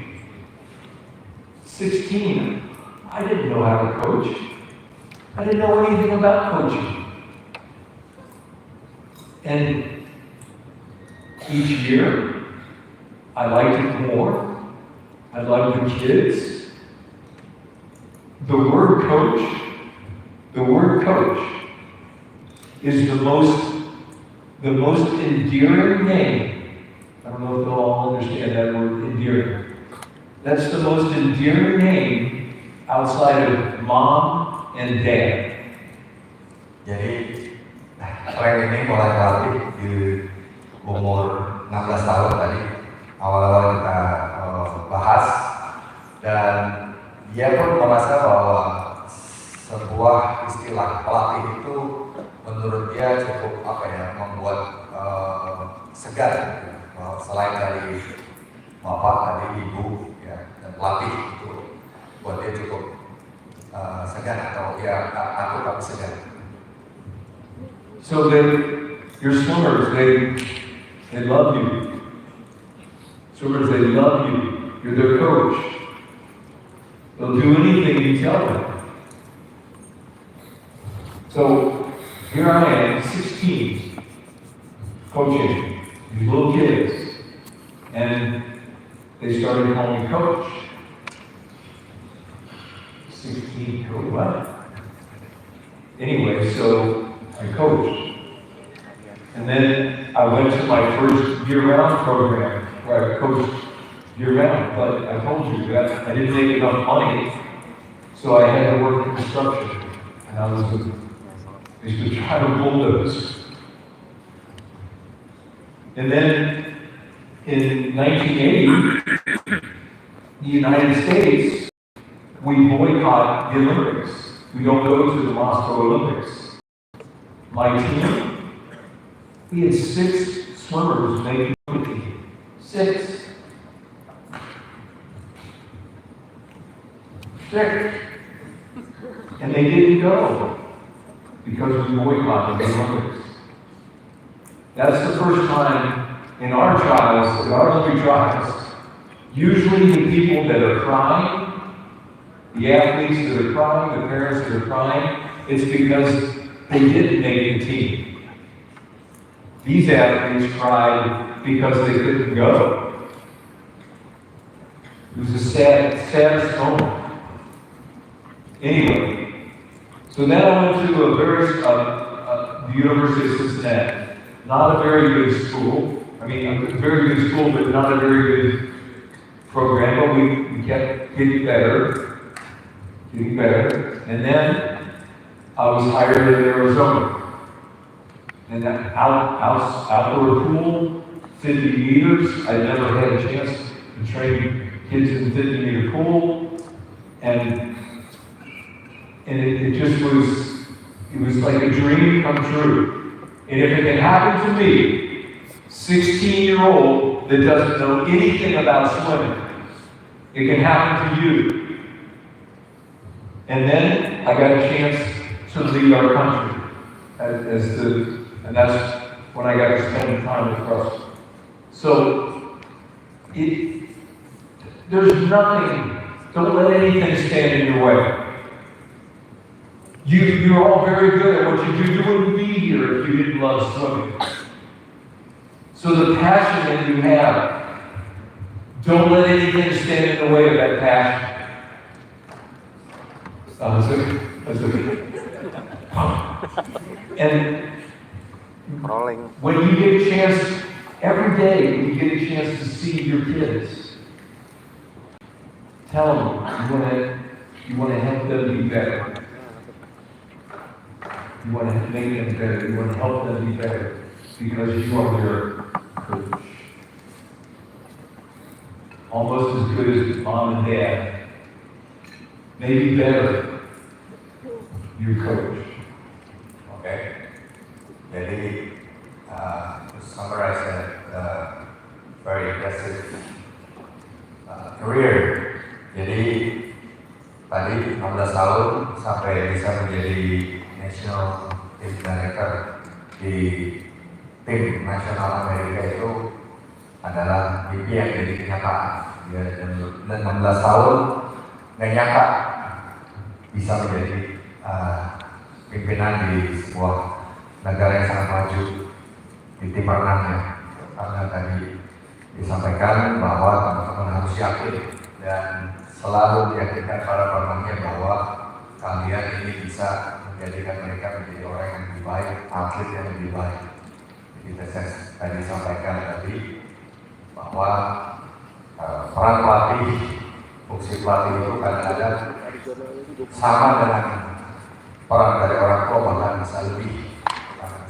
16. I didn't know how to coach. I didn't know anything about coaching. And each year, I liked it more. I loved the kids. The word coach is the most endearing name. I don't know if they'll all understand that word, endearing. That's the most endearing name outside of mom and dad. Jadi, Frank ini mulai pelatih di umur 16 tahun tadi. Awal-awal kita bahas dan dia pun merasa bahwa sebuah istilah pelatih itu menurut dia cukup membuat segar selain dari bapak tadi ibu ya dan pelatih itu buat dia cukup segar atau ya takut tapi segar. So your swimmers, they love you. Swimmers, they love you. You're their coach. They'll do anything you tell them. So here I am, 16, coaching these little kids, and they started calling me coach. 16, coach, what? Anyway, so I coached. And then I went to my first year-round program where I coached year-round, but I told you that I didn't make enough money, so I had to work in construction. And I used to try to bulldoze. And then in 1980, the United States, we boycott the Olympics. We don't go to the Moscow Olympics. My team, we had 6 swimmers making the team. 6. And they didn't go because we boycotted the Olympics. That's the first time in our trials, in our Olympic trials, usually the people that are crying, the athletes that are crying, the parents that are crying, it's because they didn't make the team. These athletes cried because they couldn't go. It was the saddest moment. Anyway, so then I went to the University of Cincinnati. Not a very good school. I mean, I'm very good at school, but not a very good program, but we kept getting better. And then I was hired in Arizona. And that outdoor pool, 50 meters, I never had a chance to train kids in 50-meter pool. And it just was like a dream come true. And if it can happen to me, 16-year-old that doesn't know anything about swimming, it can happen to you. And then I got a chance to lead our country and that's when I got to spend time with Russ. So there's nothing, don't let anything stand in your way. You're all very good at what you do. You wouldn't be here if you didn't love swimming. So the passion that you have, don't let anything stand in the way of that passion. That's okay. And when you get a chance, every day when you get a chance to see your kids, tell them you want to help them be better. You want to make them better. You want to help them be better because you are their coach. Almost as good as mom and dad. Maybe better. Your coach. Okay. Jadi, to summarize that very impressive career. Jadi, tadi 16 tahun sampai bisa menjadi national team director di tim nasional Amerika itu adalah mimpi yang jadi kenyataan. Ya, dan 16 tahun nggak nyangka bisa menjadi pimpinan di sebuah negara yang sangat maju di tim renangnya. Karena tadi disampaikan bahwa teman-teman harus yakin dan selalu meyakinkan para pemenangnya bahwa kalian ini bisa menjadikan mereka menjadi orang yang lebih baik, atlet yang lebih baik. Jadi saya tadi sampaikan tadi bahwa peran pelatih, fungsi pelatih itu kadang-kadang sama dengan peran dari orang tua, bahkan bisa lebih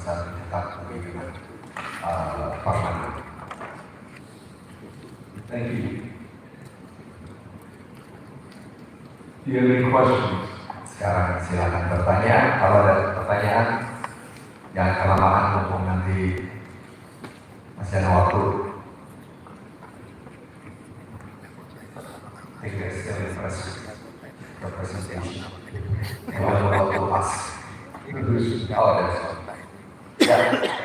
dekat lebih dengan permainan. Thank you. Do you have any questions? Sekarang silakan bertanya. Kalau ada pertanyaan, jangan kelamaan mumpung nanti masih ada waktu. I think there's still the presentation. Anyone want to ask? Oh, there's one. Yeah.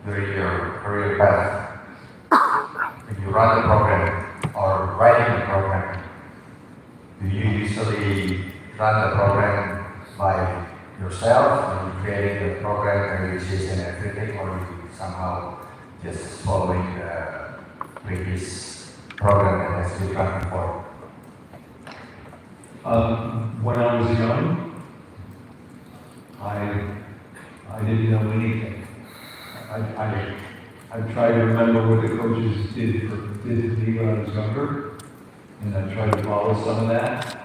During your career path, when you run the program or writing the program, do you usually run the program by yourself, or you create the program and research and everything, or you somehow just following the previous program that has been done before? When I was young, I didn't know anything. I tried to remember what the coaches did to me when I was younger, and I tried to follow some of that.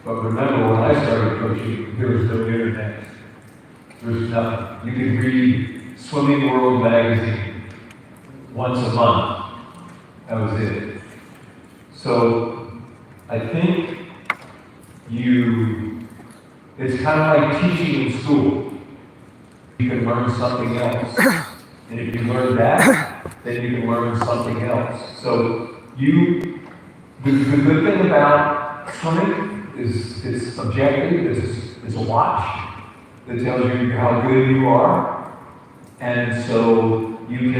But remember, when I started coaching, there was no internet. There was nothing. You could read Swimming World magazine once a month. That was it. So I think it's kind of like teaching in school. You can learn something else. And if you learn that, then you can learn something else. So the good thing about swimming is it's objective, it's a watch that tells you how good you are. And so you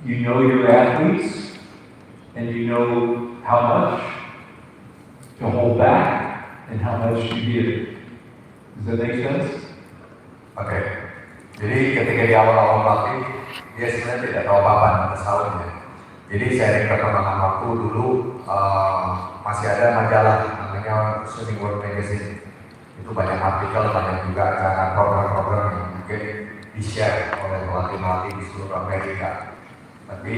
know your athletes, and you know how much to hold back and how much to give. Does that make sense? Oke. Jadi ketika di awal-awal melatih, dia sebenarnya tidak tahu apa-apa atas tahunnya. Jadi seiring perkembangan waktu dulu masih ada majalah namanya Swimming World Magazine. Itu banyak artikel, banyak juga acara program-program yang mungkin di-share oleh pelatih-pelatih di seluruh Amerika. Tapi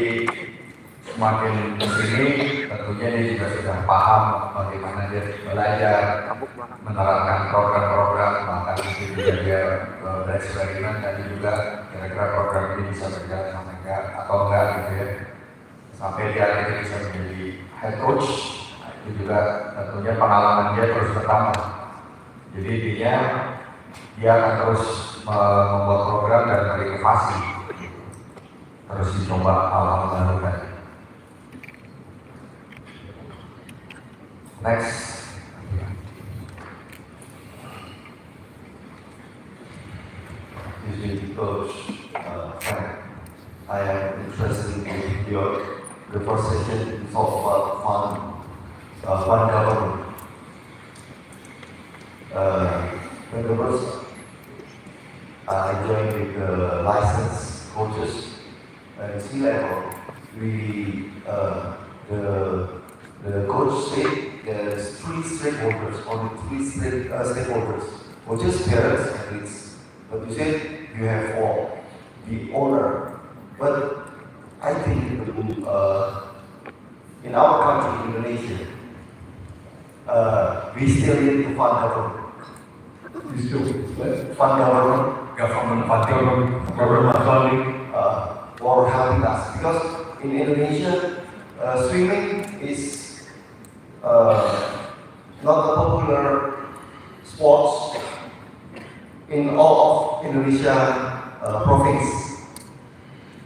semakin kesini tentunya dia juga sudah paham bagaimana dia belajar menerapkan program-program, bahkan mungkin juga dia bereksperimen dan juga kira-kira program ini bisa berjalan sama enggak atau enggak gitu ya, sampai dia akhirnya bisa menjadi head coach. Itu juga tentunya pengalaman dia terus bertambah. Jadi dia akan terus membuat program dan berinovasi, terus dicoba hal-hal baru tadi. Next. Excuse me, Coach Frank. I am interested in the first session of fund government. When the first I joined with the licensed coaches at sea level, the coach said there's three stakeholders, only three stakeholders, coaches, parents, athletes. But you said you have four, the owner. But I think in our country, Indonesia, we still need to fund government. You still, Fund government funding for helping us. Because in Indonesia, swimming is not a popular sports in all of Indonesia province.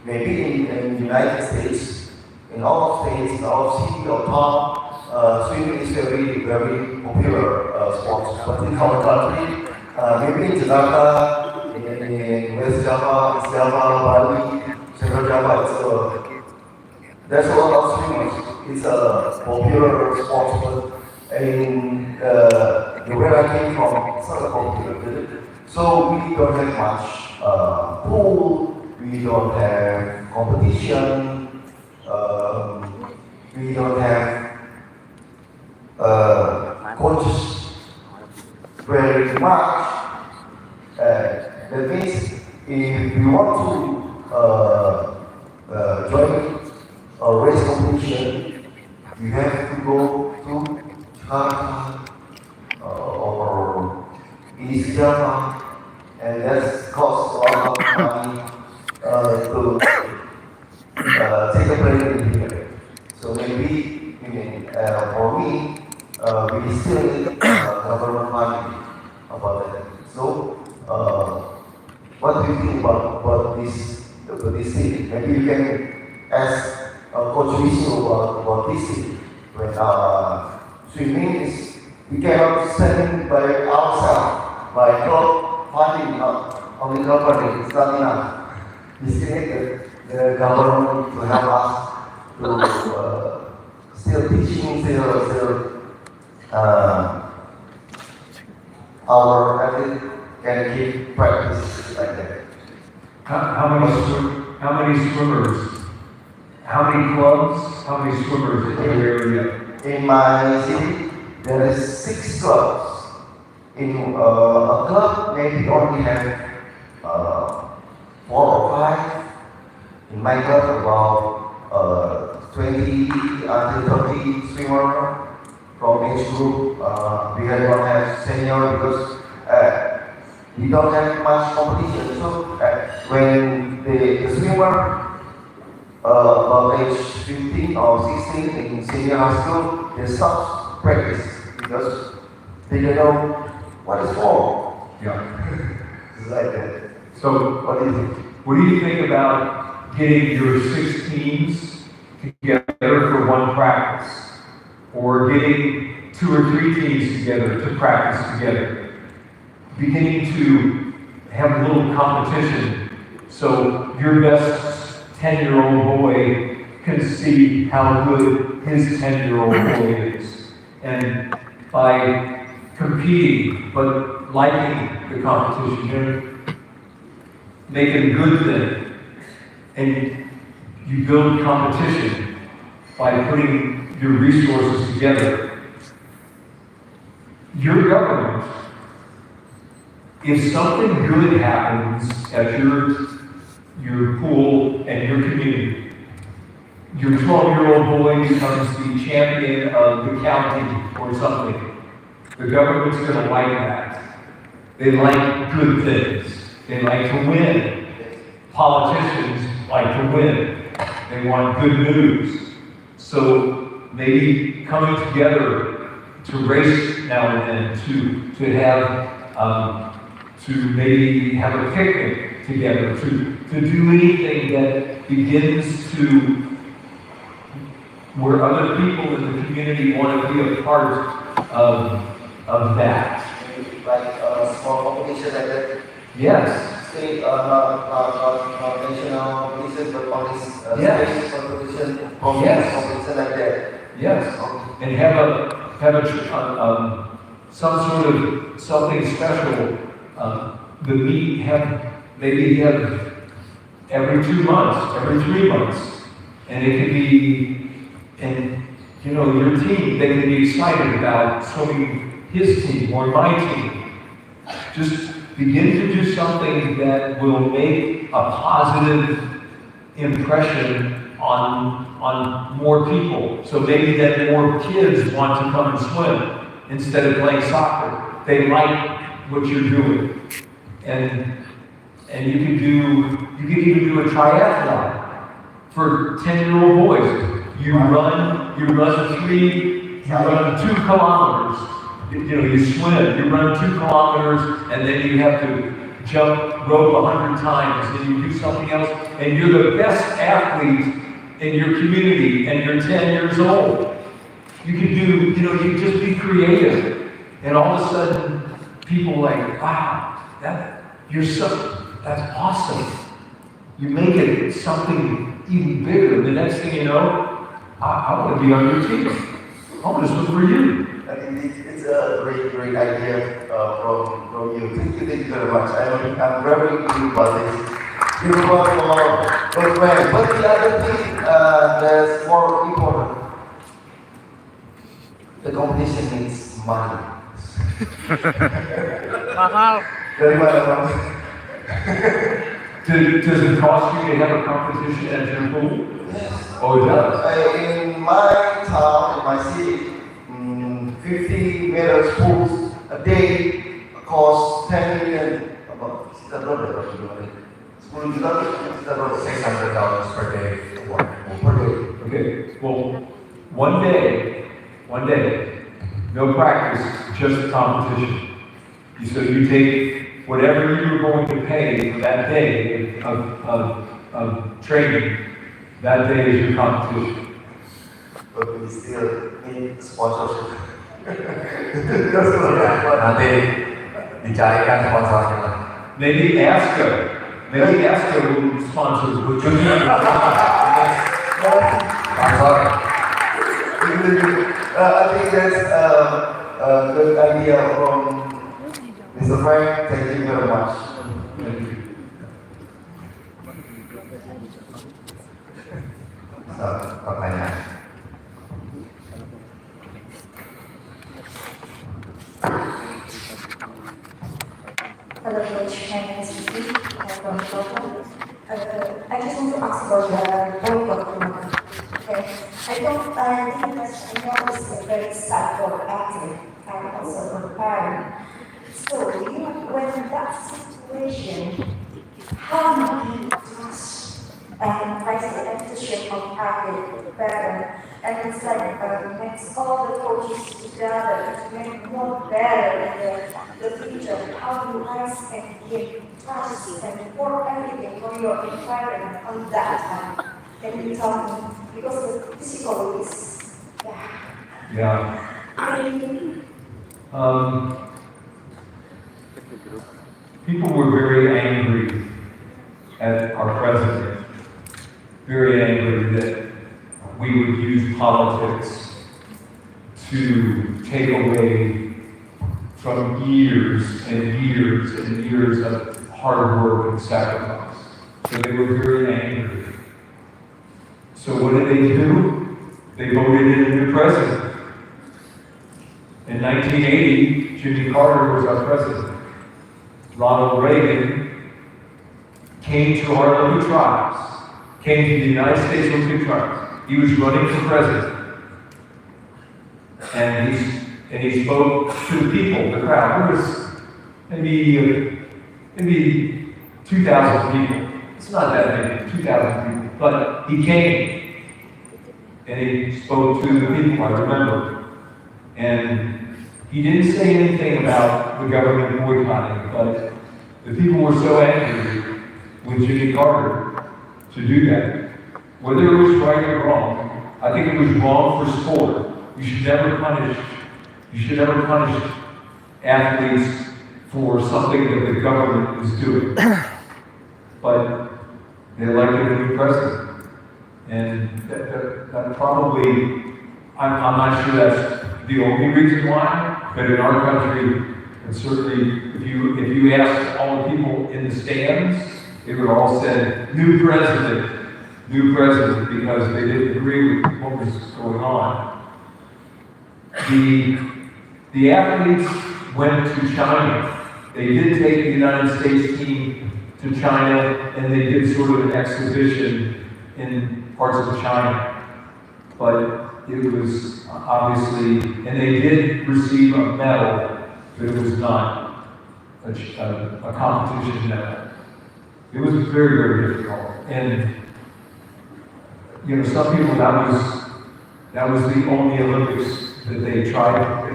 Maybe in the United States, in all of states, in all of city or town, swimming is very, very popular sport. But in our country, maybe in Jakarta, in West Java, East Java, Bali, Central Java, there's a lot of swimmers. It's a popular sport, but in where I came from, it's not a popular. So we don't have much pool, we don't have competition, we don't have coaches very much. That means if we want to join a race competition, you have to go to Jakarta or East Java, and that costs a lot of money to take a plane in here. So maybe, for me, we still need government money about that. So, what do you think about this thing? Maybe you can ask Coach Vishnu about this thing. When swimming is, we cannot stand by ourselves, by funding, only company, it's not enough. We still need the government to help us to still teaching, our athlete can keep practice like that. how many swimmers, how many clubs, how many swimmers in your area? In my city, there is 6 clubs. In a club, maybe only have 4 or 5. In my club, about 20 until 30 swimmer from each group. We don't have senior because we don't have much competition. So when the swimmer about age 15 or 16 in senior high school, they stop practice because they don't know what is for. Yeah. It's like that. So, What do you think? what do you think about getting your 6 teams together for one practice? Or getting 2 or 3 teams together to practice together? Beginning to have a little competition so your best 10-year-old boy can see how good his 10-year-old boy is. And by competing, but liking the competition, make it a good thing, and you build competition by putting your resources together. Your government, if something good happens at your pool and your community, your 12-year-old boy becomes the champion of the county or something, the government's going to like that. They like good things. They like to win. Politicians like to win. They want good news. So maybe coming together to race now and then, to have, to maybe have a picnic together, to do anything that begins to where other people in the community want to be a part of that. Like small competition like that. Yes. State, not national competition, but only Yes. state competition, Yes. competition like that. Yes. And have some sort of something special. The meet maybe have every 2 months, every 3 months, and it can be, and your team, they can be excited about swimming his team or my team. Just begin to do something that will make a positive impression on more people. So maybe that more kids want to come and swim instead of playing soccer. They like what you're doing. And you could even do a triathlon for 10-year-old boys. You run 2 kilometers. You swim, you run 2 kilometers, and then you have to jump rope 100 times, and you do something else, and you're the best athlete in your community, and you're 10 years old. You can do, you just be creative, and all of a sudden, people like, wow, that's awesome. You make it something even bigger. The next thing you know, I want to be on your team. I want to swim for you. I think it's a great idea from you. Thank you very much. I'm very good about this. You work for friends. But the other thing that's more important, the competition needs money. Very much. Does it cost you to have a competition at your pool? Yes. Oh, it does? In my town, in my city, 50 meters pools a day cost 10 million, about $600 $600 per day for one. per day. Okay, well, one day, no practice, just competition. So you take whatever you're going to pay for that day of training, that day is your competition. But we still need sponsorship. Nanti dicarikan sponsornya lah. Maybe Asca will sponsor the Sponsor. I think that's a good idea from Mr. Frank. Thank you very much. Pertanyaan. Hello, Coach. My name is Vicky. I'm from Togo. I just want to ask about the boycott movement. Okay. I think that's a very sad for athlete and also for parent. So, when that situation, how do you trust and raise the education of athlete better? And it's like makes all the coaches together to make more better in the future. How do you guys and give trust and for everything for your environment on that? Can you tell me? Because the physical is, Yeah. People were very angry at our president, very angry that we would use politics to take away from years and years and years of hard work and sacrifice. So they were very angry. So what did they do? They voted in a new president. In 1980, Jimmy Carter was our president. Ronald Reagan came to our little tribes, came to the United States little tribes. He was running for president. And he spoke to the people, the crowd. There was maybe 2,000 people. It's not that many, 2,000 people. But he came and he spoke to the people, I remember. And he didn't say anything about the government boycotting, but the people were so angry with Jimmy Carter to do that. Whether it was right or wrong, I think it was wrong for sport. You should never punish athletes for something that the government is doing. But they elected a new president. And that probably, I'm not sure that's the only reason why, but in our country, and certainly if you ask all the people in the stands, they would all say, new president, because they didn't agree with what was going on. The athletes went to China. They did take the United States team to China, and they did sort of an exhibition in parts of China. But it was obviously, and they did receive a medal, but it was not a competition medal. It was very, very difficult. And, you know, some people, that was the only Olympics that they tried.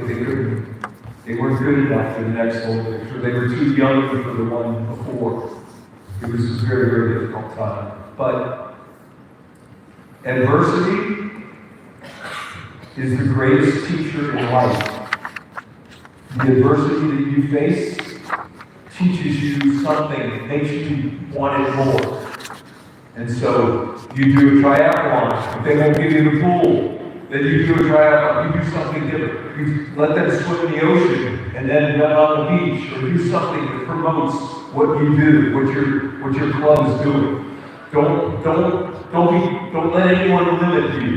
They weren't good enough for the next Olympics, or they were too young for the one before. It was a very, very difficult time. But adversity is the greatest teacher in life. The adversity that you face teaches you something, makes you want it more. And so you do a triathlon. If they won't give you the pool, then you do a triathlon. You do something different. You let them swim in the ocean and then run on the beach, or do something that promotes what you do, what your club is doing. Don't let anyone limit you.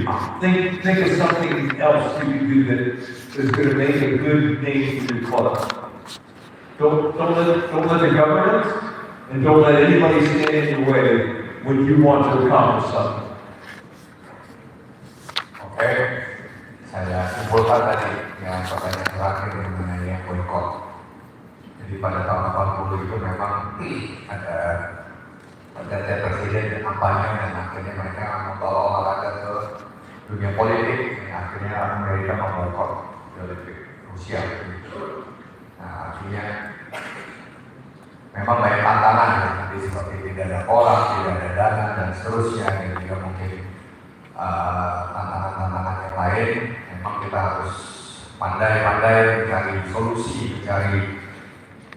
Think of something else you can do that is going to make a good name for your club. Don't let the government and don't let anybody stand in your way when you want to accomplish something. Oke, saya simpulkan tadi yang pertanyaan terakhir mengenai yang boykot. Jadi pada tahun 80 itu memang ada presiden dan kampanye, dan akhirnya mereka membawa olahraga ke dunia politik. Akhirnya Amerika memboykot Olimpik Rusia. Nah, artinya memang banyak tantangan, nanti seperti tidak ada orang, tidak ada dana, dan seterusnya, dan juga mungkin tantangan-tantangan yang lain. Memang kita harus pandai-pandai mencari solusi, mencari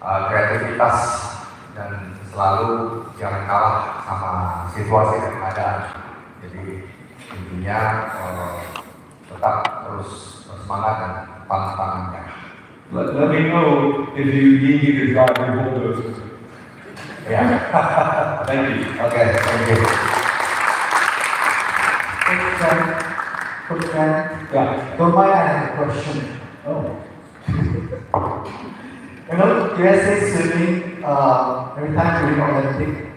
kreativitas, dan selalu jangan kalah sama situasi dan keadaan. Jadi intinya tetap terus bersemangat dan pantang-pantangnya. Let me know if you need me to drive your bulldozer. Yeah. Thank you. Okay, thank you. Coach Frank, Yeah. don't mind, I have a question. Oh. You know, USA swimming, every time during Olympic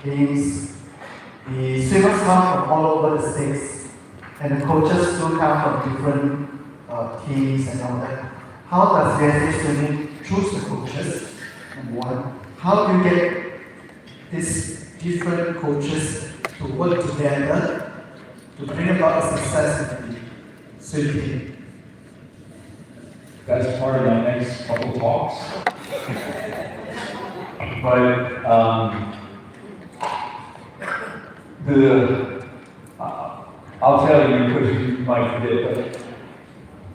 games, the swimmers come from all over the states, and the coaches do come from different teams and all that. How does USA swimming choose the coaches? Number one. How do you get these different coaches to work together to bring about a success in the swimming? That's part of my next couple talks. But I'll tell you because you might forget, but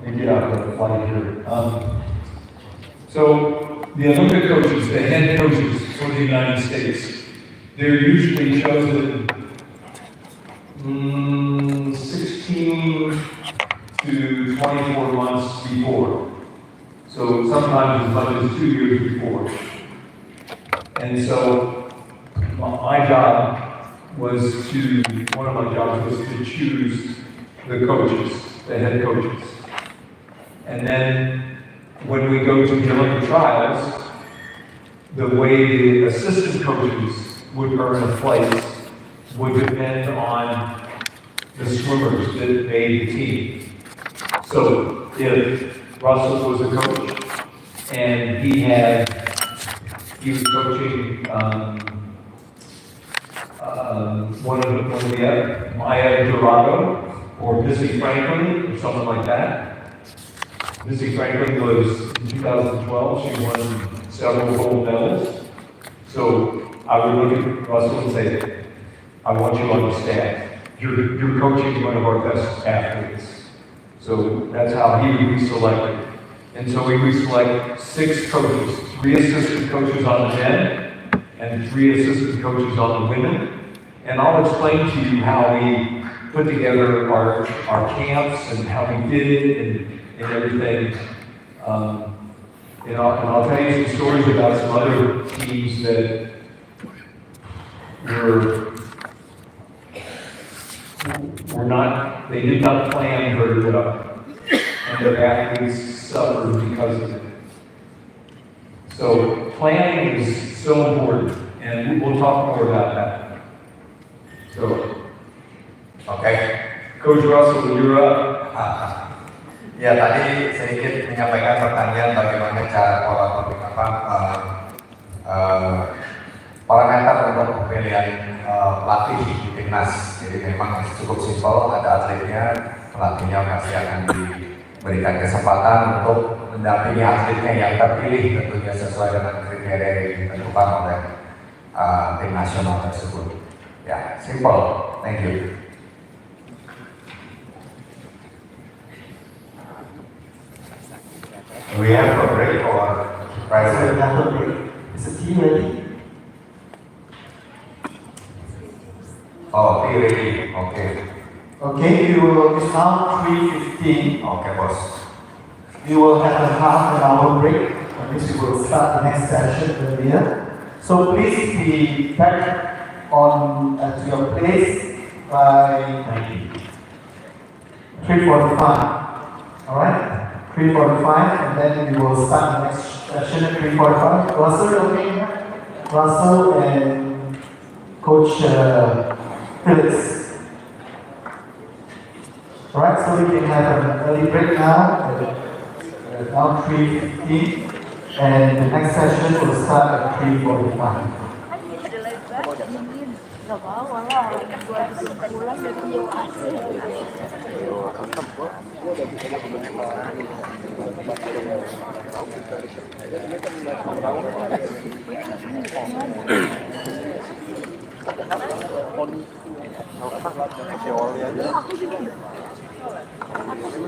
let me get out of the flight here. So the Olympic coaches, the head coaches for the United States, they're usually chosen 16 to 24 months before. So sometimes as much as 2 years before. And so my job was to, one of my jobs was to choose the coaches, the head coaches. And then when we go to the Olympic trials, the way the assistant coaches would earn a place would depend on the swimmers that made the team. So if Russell was a coach and he was coaching one of the other, Maya Dorado or Missy Franklin or something like that. Missy Franklin was in 2012, she won several gold medals. So I would look at Russell and say, I want you on the staff. You're coaching one of our best athletes. So that's how he would be selected. And so we would select 6 coaches, 3 assistant coaches on the men and 3 assistant coaches on the women. And I'll explain to you how we put together our camps and how we did it and everything. And I'll tell you some stories about some other teams that they did not plan very well, and their athletes suffered because of it. So planning is so important, and we'll talk more about that. So, Oke. Coach Russell, you're up. Ya tadi sedikit menyampaikan pertanyaan bagaimana cara parameter untuk pemilihan pelatih di timnas. Jadi memang cukup simpel, ada atletnya, pelatihnya pasti akan diberikan kesempatan untuk mendampingi atletnya yang terpilih tentunya sesuai dengan kriteria yang ditentukan oleh tim nasional tersebut. Ya, simple. Thank you. We have a break or So we have a break. Is the team ready? Oh, be ready. Okay. Okay, it's now 3:15. Okay, boss. We will have a half an hour break, and which we will start the next session earlier. So please be back on to your place by 3:45. All right, 3:45, and then we will start the next session at 3:45. Russell, okay? Russell and Coach Phillips. All right, so we can have an early break now. Now 3:15, and the next session will start at 3:45.